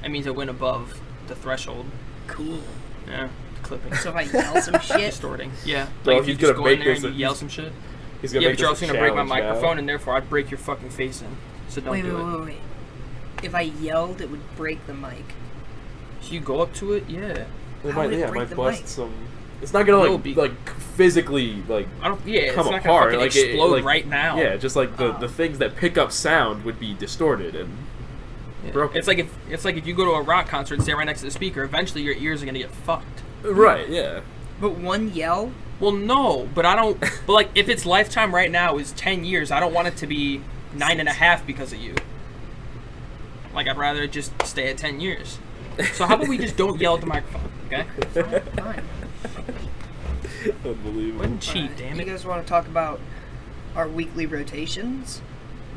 [SPEAKER 1] It means it went above the threshold.
[SPEAKER 2] Cool.
[SPEAKER 1] Yeah, the clipping.
[SPEAKER 2] So if I yell some shit,
[SPEAKER 1] Distorting. Yeah.
[SPEAKER 3] Bro,
[SPEAKER 1] Like if you
[SPEAKER 3] he's
[SPEAKER 1] just
[SPEAKER 3] gonna
[SPEAKER 1] go in
[SPEAKER 3] make
[SPEAKER 1] there
[SPEAKER 3] this
[SPEAKER 1] and you yell some shit.
[SPEAKER 3] He's gonna
[SPEAKER 1] Yeah,
[SPEAKER 3] make
[SPEAKER 1] but you're
[SPEAKER 3] this a
[SPEAKER 1] also gonna break my
[SPEAKER 3] challenge now.
[SPEAKER 1] microphone, and therefore I'd break your fucking face in. So don't do it.
[SPEAKER 2] Wait. If I yelled, it would break the mic.
[SPEAKER 1] If you go up to it, yeah.
[SPEAKER 3] It
[SPEAKER 2] How would it
[SPEAKER 3] might
[SPEAKER 2] break the
[SPEAKER 3] bust
[SPEAKER 2] mic?
[SPEAKER 3] some. It's not gonna
[SPEAKER 1] Will be.
[SPEAKER 3] like physically like
[SPEAKER 1] it's
[SPEAKER 3] come
[SPEAKER 1] not
[SPEAKER 3] apart.
[SPEAKER 1] gonna fucking explode right now.
[SPEAKER 3] Yeah, just like the things that pick up sound would be distorted and broken.
[SPEAKER 1] It's like if you go to a rock concert and stand right next to the speaker, eventually your ears are gonna get fucked.
[SPEAKER 3] Right. Yeah.
[SPEAKER 2] But one yell.
[SPEAKER 1] Well, no, but I don't. But like, if its lifetime right now is 10 years, I don't want it to be 9.5 because of you. Like, I'd rather just stay at 10 years. So how about we just don't yell at the microphone, okay?
[SPEAKER 2] Fine.
[SPEAKER 3] Unbelievable.
[SPEAKER 1] Wouldn't cheat, damn
[SPEAKER 2] You
[SPEAKER 1] it.
[SPEAKER 2] guys want to talk about our weekly rotations,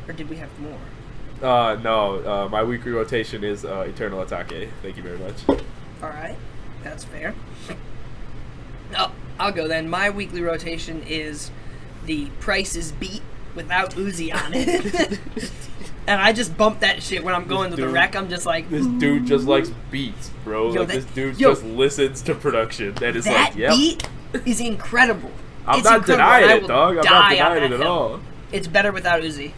[SPEAKER 2] or did we have more?
[SPEAKER 3] No. My weekly rotation is Eternal Atake. Thank you very much.
[SPEAKER 2] All right, that's fair. Oh, I'll go then. My weekly rotation is the Price is Beat without Uzi on it. And I just bump that shit when I'm going to the rec. I'm just like...
[SPEAKER 3] This dude just likes beats, bro. This dude just listens to production. And it's
[SPEAKER 2] that
[SPEAKER 3] like, yep.
[SPEAKER 2] beat is incredible.
[SPEAKER 3] I'm not denying it, dog. I'm not denying it at all.
[SPEAKER 2] It's better without Uzi.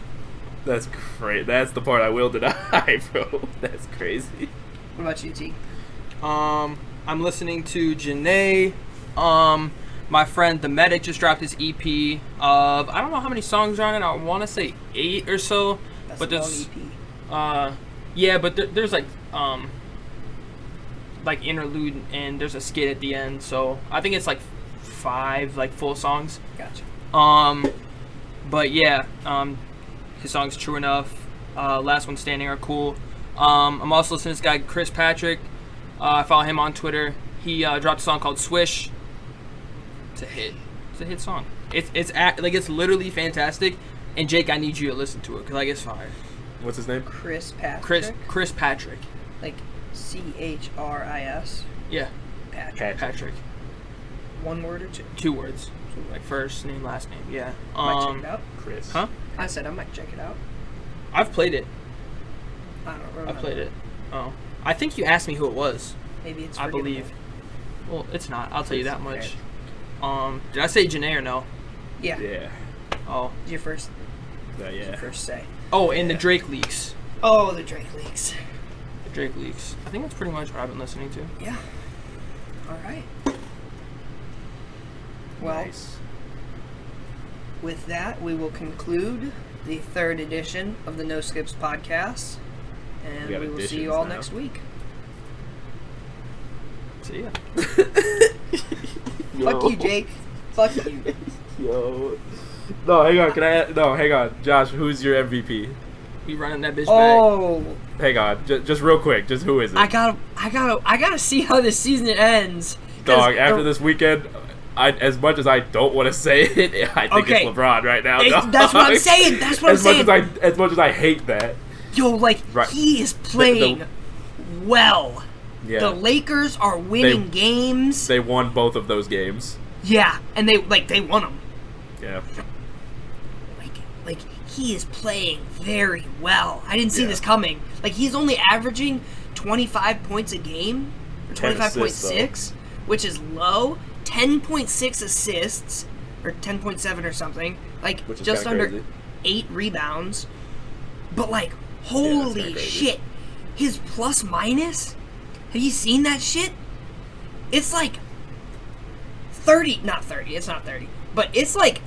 [SPEAKER 3] That's great. That's the part I will deny, bro. That's crazy.
[SPEAKER 2] What about you, T?
[SPEAKER 1] I'm listening to Jhene. My friend The Medic just dropped his EP of, I don't know how many songs are on it. I want to say 8 or so.
[SPEAKER 2] That's
[SPEAKER 1] but
[SPEAKER 2] a
[SPEAKER 1] there's
[SPEAKER 2] long EP.
[SPEAKER 1] Yeah, but there's like interlude and there's a skit at the end. So I think it's like 5 like full songs.
[SPEAKER 2] Gotcha.
[SPEAKER 1] But yeah, his songs True Enough, Last One Standing are cool. I'm also listening to this guy Chris Patrick. I follow him on Twitter. He dropped a song called Swish. It's a hit. It's a hit song. It's literally fantastic. And Jake, I need you to listen to it because it's fire.
[SPEAKER 3] What's his name?
[SPEAKER 2] Chris Patrick.
[SPEAKER 1] Chris Patrick.
[SPEAKER 2] Like CHRIS.
[SPEAKER 1] Yeah.
[SPEAKER 2] Patrick. One word or two?
[SPEAKER 1] 2 words. So like first name, last name. Yeah.
[SPEAKER 2] Might check it out.
[SPEAKER 3] Chris.
[SPEAKER 1] Huh?
[SPEAKER 2] I said I might check it out.
[SPEAKER 1] I've played it.
[SPEAKER 2] I don't remember.
[SPEAKER 1] I played it. Oh. I think you asked me who it was.
[SPEAKER 2] Maybe it's
[SPEAKER 1] I
[SPEAKER 2] forgettable.
[SPEAKER 1] believe. Well, it's not. I'll tell you that much. Did I say Jhene or no?
[SPEAKER 2] Yeah.
[SPEAKER 3] Yeah.
[SPEAKER 2] Oh. Your first
[SPEAKER 3] Yeah.
[SPEAKER 2] first say.
[SPEAKER 1] Oh, and the Drake leaks.
[SPEAKER 2] Oh, the Drake leaks.
[SPEAKER 1] The Drake leaks. I think that's pretty much what I've been listening to.
[SPEAKER 2] Yeah. All right. Well,
[SPEAKER 3] Nice.
[SPEAKER 2] with that, we will conclude the 3rd edition of the No Skips podcast, and
[SPEAKER 3] We got
[SPEAKER 2] we will see
[SPEAKER 3] editions
[SPEAKER 2] you all
[SPEAKER 3] now.
[SPEAKER 2] next week.
[SPEAKER 1] See ya.
[SPEAKER 2] Fuck you, Jake. Fuck you.
[SPEAKER 3] Yo. No, hang on. No, hang on. Josh, who's your MVP?
[SPEAKER 1] We running that bitch back.
[SPEAKER 2] Oh,
[SPEAKER 3] Hang on. Just real quick. Just who is it?
[SPEAKER 2] I gotta see how this season ends. 'Cause
[SPEAKER 3] Dog, after this weekend, as much as I don't want to say it, I think
[SPEAKER 2] Okay.
[SPEAKER 3] it's LeBron right now. Dog.
[SPEAKER 2] That's what I'm saying. That's what I'm saying.
[SPEAKER 3] As much as I hate that.
[SPEAKER 2] Yo, like
[SPEAKER 3] Right.
[SPEAKER 2] he is playing well.
[SPEAKER 3] Yeah.
[SPEAKER 2] The Lakers are winning games.
[SPEAKER 3] They won both of those games.
[SPEAKER 2] Yeah, and they won them.
[SPEAKER 3] Yeah.
[SPEAKER 2] Like he is playing very well. I didn't see
[SPEAKER 3] Yeah.
[SPEAKER 2] this coming. Like he's only averaging 25 points a game, or
[SPEAKER 3] 10 assists,
[SPEAKER 2] 25.6, which is low. 10.6 assists, or 10.7 or something. Like
[SPEAKER 3] Which is
[SPEAKER 2] just
[SPEAKER 3] kinda
[SPEAKER 2] under
[SPEAKER 3] crazy.
[SPEAKER 2] 8 rebounds. But like,
[SPEAKER 3] that's
[SPEAKER 2] holy
[SPEAKER 3] kinda crazy.
[SPEAKER 2] shit, his plus minus. Have you seen that shit? It's like 30. Not 30. It's not 30. But it's like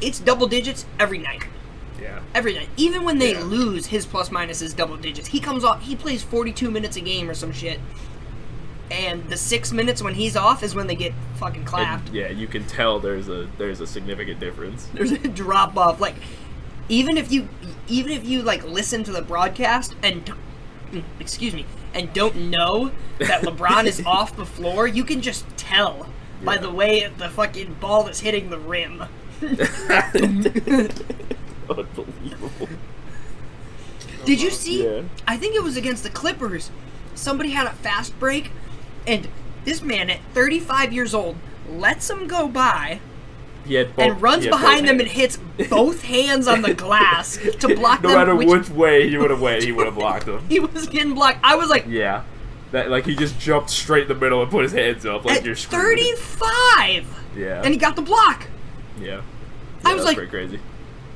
[SPEAKER 2] it's double digits every night.
[SPEAKER 3] Yeah.
[SPEAKER 2] Every night. Even when they
[SPEAKER 3] Yeah.
[SPEAKER 2] lose, his plus minus is double digits. He comes off, he plays 42 minutes a game or some shit. And the 6 minutes when he's off is when they get fucking clapped.
[SPEAKER 3] And, yeah, you can tell there's a significant difference.
[SPEAKER 2] There's a drop off. Like, even if you like listen to the broadcast and and don't know that LeBron is off the floor, you can just tell by
[SPEAKER 3] Yeah.
[SPEAKER 2] the way the fucking ball is hitting the rim.
[SPEAKER 3] Unbelievable.
[SPEAKER 2] Did you see?
[SPEAKER 3] Yeah.
[SPEAKER 2] I think it was against the Clippers. Somebody had a fast break, and this man at 35 years old lets them go by and runs behind them and hits both hands on the glass to block
[SPEAKER 3] No
[SPEAKER 2] them.
[SPEAKER 3] matter which way he would have went, he would have blocked them.
[SPEAKER 2] He was getting blocked. I was like,
[SPEAKER 3] Yeah. That like he just jumped straight in the middle and put his hands up like
[SPEAKER 2] at
[SPEAKER 3] you're screwed.
[SPEAKER 2] 35,
[SPEAKER 3] Yeah.
[SPEAKER 2] and he got the block.
[SPEAKER 3] Yeah.
[SPEAKER 2] I was
[SPEAKER 3] that's
[SPEAKER 2] like-
[SPEAKER 3] pretty crazy.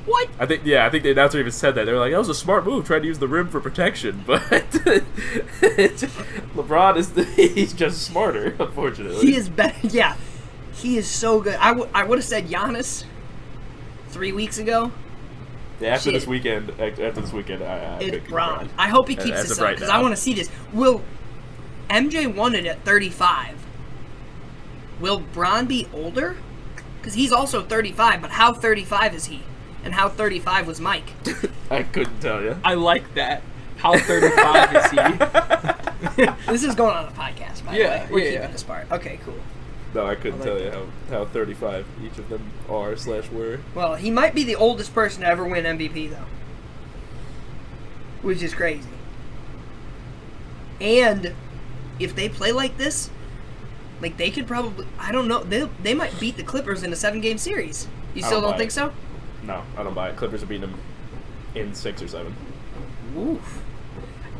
[SPEAKER 2] What?
[SPEAKER 3] I think the announcer even said that. They were like, that was a smart move, trying to use the rim for protection, but LeBron he's just smarter, unfortunately.
[SPEAKER 2] He is better. Yeah, He is so good. I would have said Giannis 3 weeks ago.
[SPEAKER 3] Yeah, after
[SPEAKER 2] Shit.
[SPEAKER 3] this weekend, I
[SPEAKER 2] It's
[SPEAKER 3] pick
[SPEAKER 2] Bron.
[SPEAKER 3] LeBron.
[SPEAKER 2] I hope he keeps
[SPEAKER 3] As
[SPEAKER 2] this
[SPEAKER 3] of
[SPEAKER 2] up
[SPEAKER 3] right
[SPEAKER 2] because
[SPEAKER 3] now.
[SPEAKER 2] I want to see this. Will MJ won it at 35? Will Bron be older? Because he's also 35, but how 35 is he? And how 35 was Mike?
[SPEAKER 3] I couldn't tell you.
[SPEAKER 1] I like that. How 35 is he?
[SPEAKER 2] This is going on a podcast, by the
[SPEAKER 1] Yeah,
[SPEAKER 2] way. We're
[SPEAKER 1] yeah,
[SPEAKER 2] keeping
[SPEAKER 1] yeah.
[SPEAKER 2] this part. Okay, cool.
[SPEAKER 3] No, I couldn't
[SPEAKER 1] I like
[SPEAKER 3] tell
[SPEAKER 1] that.
[SPEAKER 3] you how 35 each of them are / were.
[SPEAKER 2] Well, he might be the oldest person to ever win MVP, though. Which is crazy. And if they play like this, like they could probably, I don't know, they might beat the Clippers in a 7-game series. You
[SPEAKER 3] I
[SPEAKER 2] still
[SPEAKER 3] don't
[SPEAKER 2] don't
[SPEAKER 3] buy
[SPEAKER 2] think
[SPEAKER 3] it.
[SPEAKER 2] so?
[SPEAKER 3] No, I don't buy it. Clippers are beating them in 6 or 7.
[SPEAKER 2] Oof.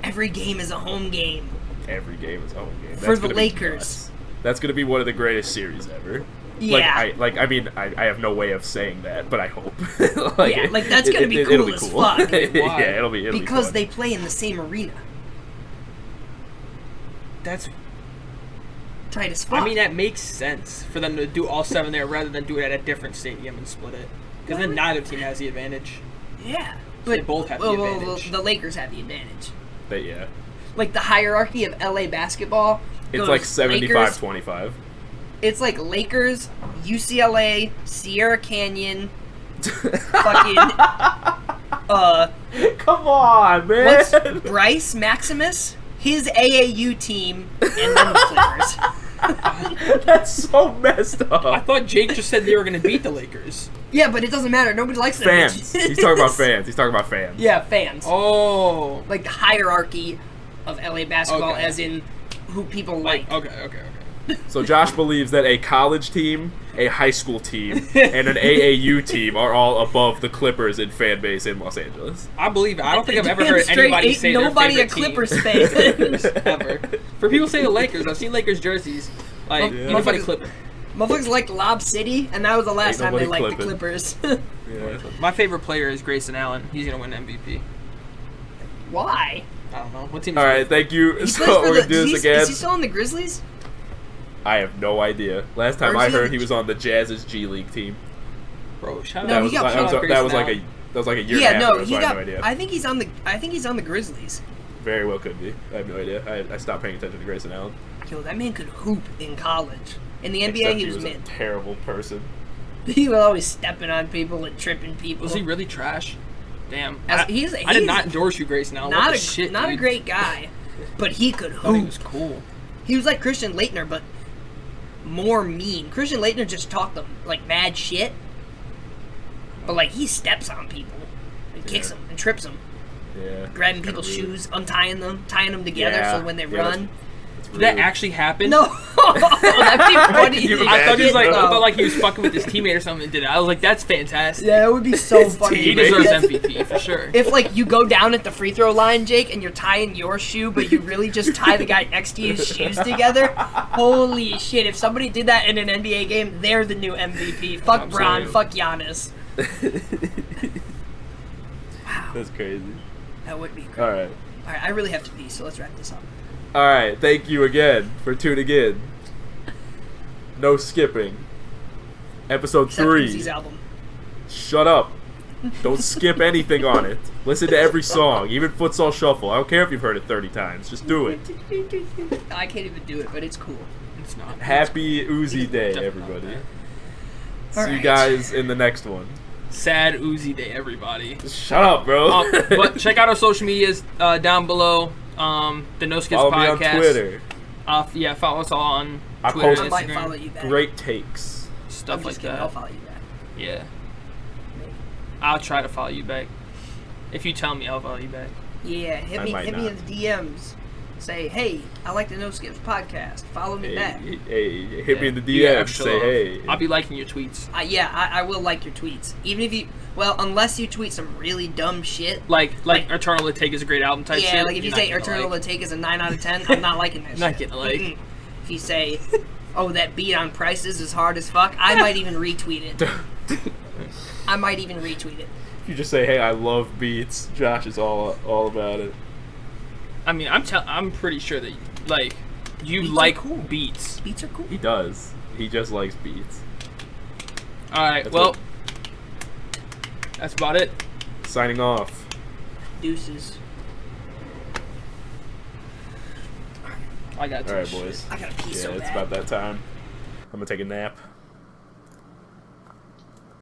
[SPEAKER 2] Every game is a home game.
[SPEAKER 3] Every game is a home game.
[SPEAKER 2] For
[SPEAKER 3] That's
[SPEAKER 2] the
[SPEAKER 3] gonna be
[SPEAKER 2] Lakers.
[SPEAKER 3] nuts. That's going to be one of the greatest series ever.
[SPEAKER 2] Yeah.
[SPEAKER 3] I mean, I have no way of saying that, but I hope.
[SPEAKER 2] Yeah, like, that's gonna be
[SPEAKER 3] it'll
[SPEAKER 2] cool as fuck.
[SPEAKER 1] Why?
[SPEAKER 3] Yeah, it'll be
[SPEAKER 2] Because
[SPEAKER 3] fun.
[SPEAKER 2] they play in the same arena.
[SPEAKER 1] That's.
[SPEAKER 2] Tight as fuck.
[SPEAKER 1] I mean, that makes sense for them to do all 7 there rather than do it at a different stadium and split it. Because then neither team has the advantage.
[SPEAKER 2] yeah.
[SPEAKER 1] So they both have the advantage.
[SPEAKER 2] The Lakers have the advantage.
[SPEAKER 3] But yeah.
[SPEAKER 2] Like the hierarchy of LA basketball.
[SPEAKER 3] It's
[SPEAKER 2] goes
[SPEAKER 3] like
[SPEAKER 2] Lakers,
[SPEAKER 3] 75-25.
[SPEAKER 2] It's like Lakers, UCLA, Sierra Canyon, fucking
[SPEAKER 3] Come on, man.
[SPEAKER 2] what's Bryce Maximus, his AAU team, and then the Clippers.
[SPEAKER 3] That's so messed up.
[SPEAKER 1] I thought Jake just said they were going to beat the Lakers.
[SPEAKER 2] Yeah, but it doesn't matter. Nobody likes them.
[SPEAKER 3] Fans. He's talking about fans. He's talking about fans.
[SPEAKER 2] Yeah, fans.
[SPEAKER 1] Oh.
[SPEAKER 2] Like the hierarchy of LA basketball,
[SPEAKER 1] Okay.
[SPEAKER 2] as in who people like.
[SPEAKER 1] Okay.
[SPEAKER 3] So Josh believes that a college team, a high school team, and an AAU team are all above the Clippers in fan base in Los Angeles.
[SPEAKER 1] I believe it. I don't think I've ever
[SPEAKER 2] Damn
[SPEAKER 1] heard
[SPEAKER 2] straight,
[SPEAKER 1] anybody
[SPEAKER 2] ain't
[SPEAKER 1] say
[SPEAKER 2] nobody
[SPEAKER 1] their
[SPEAKER 2] a
[SPEAKER 1] favorite
[SPEAKER 2] Clippers
[SPEAKER 1] team.
[SPEAKER 2] fan.
[SPEAKER 1] Ever. For people say the Lakers, I've seen Lakers jerseys. Like,
[SPEAKER 2] Yeah.
[SPEAKER 1] anybody
[SPEAKER 2] Motherfuckers-
[SPEAKER 1] Clipper.
[SPEAKER 2] Motherfuckers liked Lob City, and that was the last
[SPEAKER 3] Ain't
[SPEAKER 2] time they
[SPEAKER 3] nobody
[SPEAKER 2] liked the
[SPEAKER 3] clipping.
[SPEAKER 2] Clippers.
[SPEAKER 3] Yeah.
[SPEAKER 1] My favorite player is Grayson Allen. He's going to win MVP.
[SPEAKER 2] Why?
[SPEAKER 1] I don't know. What team
[SPEAKER 3] All
[SPEAKER 1] is
[SPEAKER 3] right, thank you.
[SPEAKER 2] He
[SPEAKER 3] So
[SPEAKER 2] plays for
[SPEAKER 3] we're
[SPEAKER 2] the-
[SPEAKER 3] gonna do this
[SPEAKER 2] is
[SPEAKER 3] again.
[SPEAKER 2] he still on the Grizzlies?
[SPEAKER 3] I have no idea. Last time
[SPEAKER 2] Or
[SPEAKER 3] I
[SPEAKER 2] is he on
[SPEAKER 3] heard
[SPEAKER 2] the-
[SPEAKER 3] he was on the Jazz's G League team.
[SPEAKER 1] Bro, shout
[SPEAKER 2] No,
[SPEAKER 1] out.
[SPEAKER 2] he got
[SPEAKER 3] that was
[SPEAKER 2] pulled.
[SPEAKER 3] like a year
[SPEAKER 2] Yeah,
[SPEAKER 3] and a half
[SPEAKER 2] no,
[SPEAKER 3] ago,
[SPEAKER 2] he
[SPEAKER 3] so I
[SPEAKER 2] got.
[SPEAKER 3] have no idea.
[SPEAKER 2] I think he's on the. I think he's on the Grizzlies.
[SPEAKER 3] Very well could be. I have no idea. I stopped paying attention to Grayson Allen.
[SPEAKER 2] Yo, that man could hoop in college. In the NBA,
[SPEAKER 3] Except
[SPEAKER 2] he was
[SPEAKER 3] a
[SPEAKER 2] mid.
[SPEAKER 3] terrible person.
[SPEAKER 2] He was always stepping on people and tripping people.
[SPEAKER 1] Was he really trash? Damn.
[SPEAKER 2] As-
[SPEAKER 1] I did not endorse you, Grayson Allen.
[SPEAKER 2] not
[SPEAKER 1] What
[SPEAKER 2] a
[SPEAKER 1] the shit,
[SPEAKER 2] not a
[SPEAKER 1] dude?
[SPEAKER 2] great guy, but he could
[SPEAKER 1] I thought he
[SPEAKER 2] hoop.
[SPEAKER 1] was cool.
[SPEAKER 2] He was like Christian Laettner, but more mean. Christian Laettner just talked them like mad shit, but like he steps on people and kicks
[SPEAKER 3] Yeah.
[SPEAKER 2] them and trips them,
[SPEAKER 3] Yeah.
[SPEAKER 2] grabbing
[SPEAKER 3] It's
[SPEAKER 2] people's
[SPEAKER 3] kinda rude.
[SPEAKER 2] shoes, untying them, tying them together
[SPEAKER 3] Yeah.
[SPEAKER 2] so when they
[SPEAKER 3] Yeah,
[SPEAKER 2] run.
[SPEAKER 3] That's
[SPEAKER 1] Did that
[SPEAKER 3] rude.
[SPEAKER 1] actually happen?
[SPEAKER 2] No, that'd be funny.
[SPEAKER 3] You
[SPEAKER 1] I thought he was like, I
[SPEAKER 2] No.
[SPEAKER 1] thought like he was fucking with his teammate or something and did it. I was like, that's fantastic.
[SPEAKER 2] Yeah, it would be so funny.
[SPEAKER 1] He
[SPEAKER 3] teammate.
[SPEAKER 1] deserves MVP for sure.
[SPEAKER 2] If like you go down at the free throw line, Jake, and you're tying your shoe, but you really just tie the guy next to you's shoes together. Holy shit! If somebody did that in an NBA game, they're the new MVP. Fuck Bron,
[SPEAKER 1] Absolutely.
[SPEAKER 2] fuck Giannis.
[SPEAKER 3] That's crazy.
[SPEAKER 2] That would be great.
[SPEAKER 3] All right.
[SPEAKER 2] All right, I really have to pee, so let's wrap this up.
[SPEAKER 3] All right. Thank you again for tuning in. No skipping. Episode
[SPEAKER 2] Except
[SPEAKER 3] 3.
[SPEAKER 2] Uzi's album.
[SPEAKER 3] Shut up. Don't skip anything on it. Listen to every song, even Futsal Shuffle. I don't care if you've heard it 30 times. Just do it.
[SPEAKER 2] I can't even do it, but it's cool.
[SPEAKER 1] It's not.
[SPEAKER 3] Happy Uzi Day,
[SPEAKER 1] Definitely
[SPEAKER 3] everybody.
[SPEAKER 1] not
[SPEAKER 3] See you
[SPEAKER 2] Alright.
[SPEAKER 3] guys in the next one.
[SPEAKER 1] Sad Uzi Day, everybody.
[SPEAKER 3] Shut up, bro.
[SPEAKER 1] But check out our social medias down below. The No Skips
[SPEAKER 3] Follow me on
[SPEAKER 1] podcast.
[SPEAKER 3] Twitter.
[SPEAKER 1] Yeah, follow us all on
[SPEAKER 3] I
[SPEAKER 1] Twitter
[SPEAKER 3] post-
[SPEAKER 1] and
[SPEAKER 2] I might
[SPEAKER 1] Instagram.
[SPEAKER 2] follow you back.
[SPEAKER 3] Great takes.
[SPEAKER 2] I'm
[SPEAKER 1] Stuff
[SPEAKER 2] just
[SPEAKER 1] like
[SPEAKER 2] kidding.
[SPEAKER 1] that.
[SPEAKER 2] I'll follow you back.
[SPEAKER 1] Yeah,
[SPEAKER 2] Maybe.
[SPEAKER 1] I'll try to follow you back. If you tell me, I'll follow you back.
[SPEAKER 2] Yeah, hit
[SPEAKER 3] I
[SPEAKER 2] me
[SPEAKER 3] might
[SPEAKER 2] in
[SPEAKER 3] not.
[SPEAKER 2] the DMs. Say, hey, I like the No Skips podcast. Follow me back.
[SPEAKER 3] Hey, hit me in the
[SPEAKER 1] Yeah,
[SPEAKER 3] DMs.
[SPEAKER 1] extra
[SPEAKER 3] Say
[SPEAKER 1] love.
[SPEAKER 3] hey.
[SPEAKER 1] I'll be liking your tweets.
[SPEAKER 2] I will like your tweets. Even if you, well, unless you tweet some really dumb shit.
[SPEAKER 1] Like Eternal Atake is a great album type
[SPEAKER 2] Yeah,
[SPEAKER 1] shit.
[SPEAKER 2] like if you
[SPEAKER 1] you're
[SPEAKER 2] say
[SPEAKER 1] not gonna
[SPEAKER 2] Eternal
[SPEAKER 1] like.
[SPEAKER 2] Atake is a 9 out of 10, I'm not liking that shit.
[SPEAKER 1] Not getting a like.
[SPEAKER 2] Mm-mm. If you say, oh, that beat on Prices is hard as fuck, I might even retweet it. I might even retweet it.
[SPEAKER 3] If you just say, hey, I love beats, Josh is all about it.
[SPEAKER 1] I mean, I'm pretty sure that like you
[SPEAKER 2] Beats are
[SPEAKER 1] like
[SPEAKER 2] cool.
[SPEAKER 1] beats.
[SPEAKER 2] Beats are cool.
[SPEAKER 3] He does. He just likes beats.
[SPEAKER 1] All right.
[SPEAKER 3] That's
[SPEAKER 1] Well,
[SPEAKER 3] what-
[SPEAKER 1] that's about it.
[SPEAKER 3] Signing off.
[SPEAKER 2] Deuces.
[SPEAKER 1] I got
[SPEAKER 3] All right, boys.
[SPEAKER 2] I gotta pee
[SPEAKER 3] Yeah,
[SPEAKER 2] so
[SPEAKER 3] it's
[SPEAKER 2] bad.
[SPEAKER 3] about that time. I'm gonna take a nap.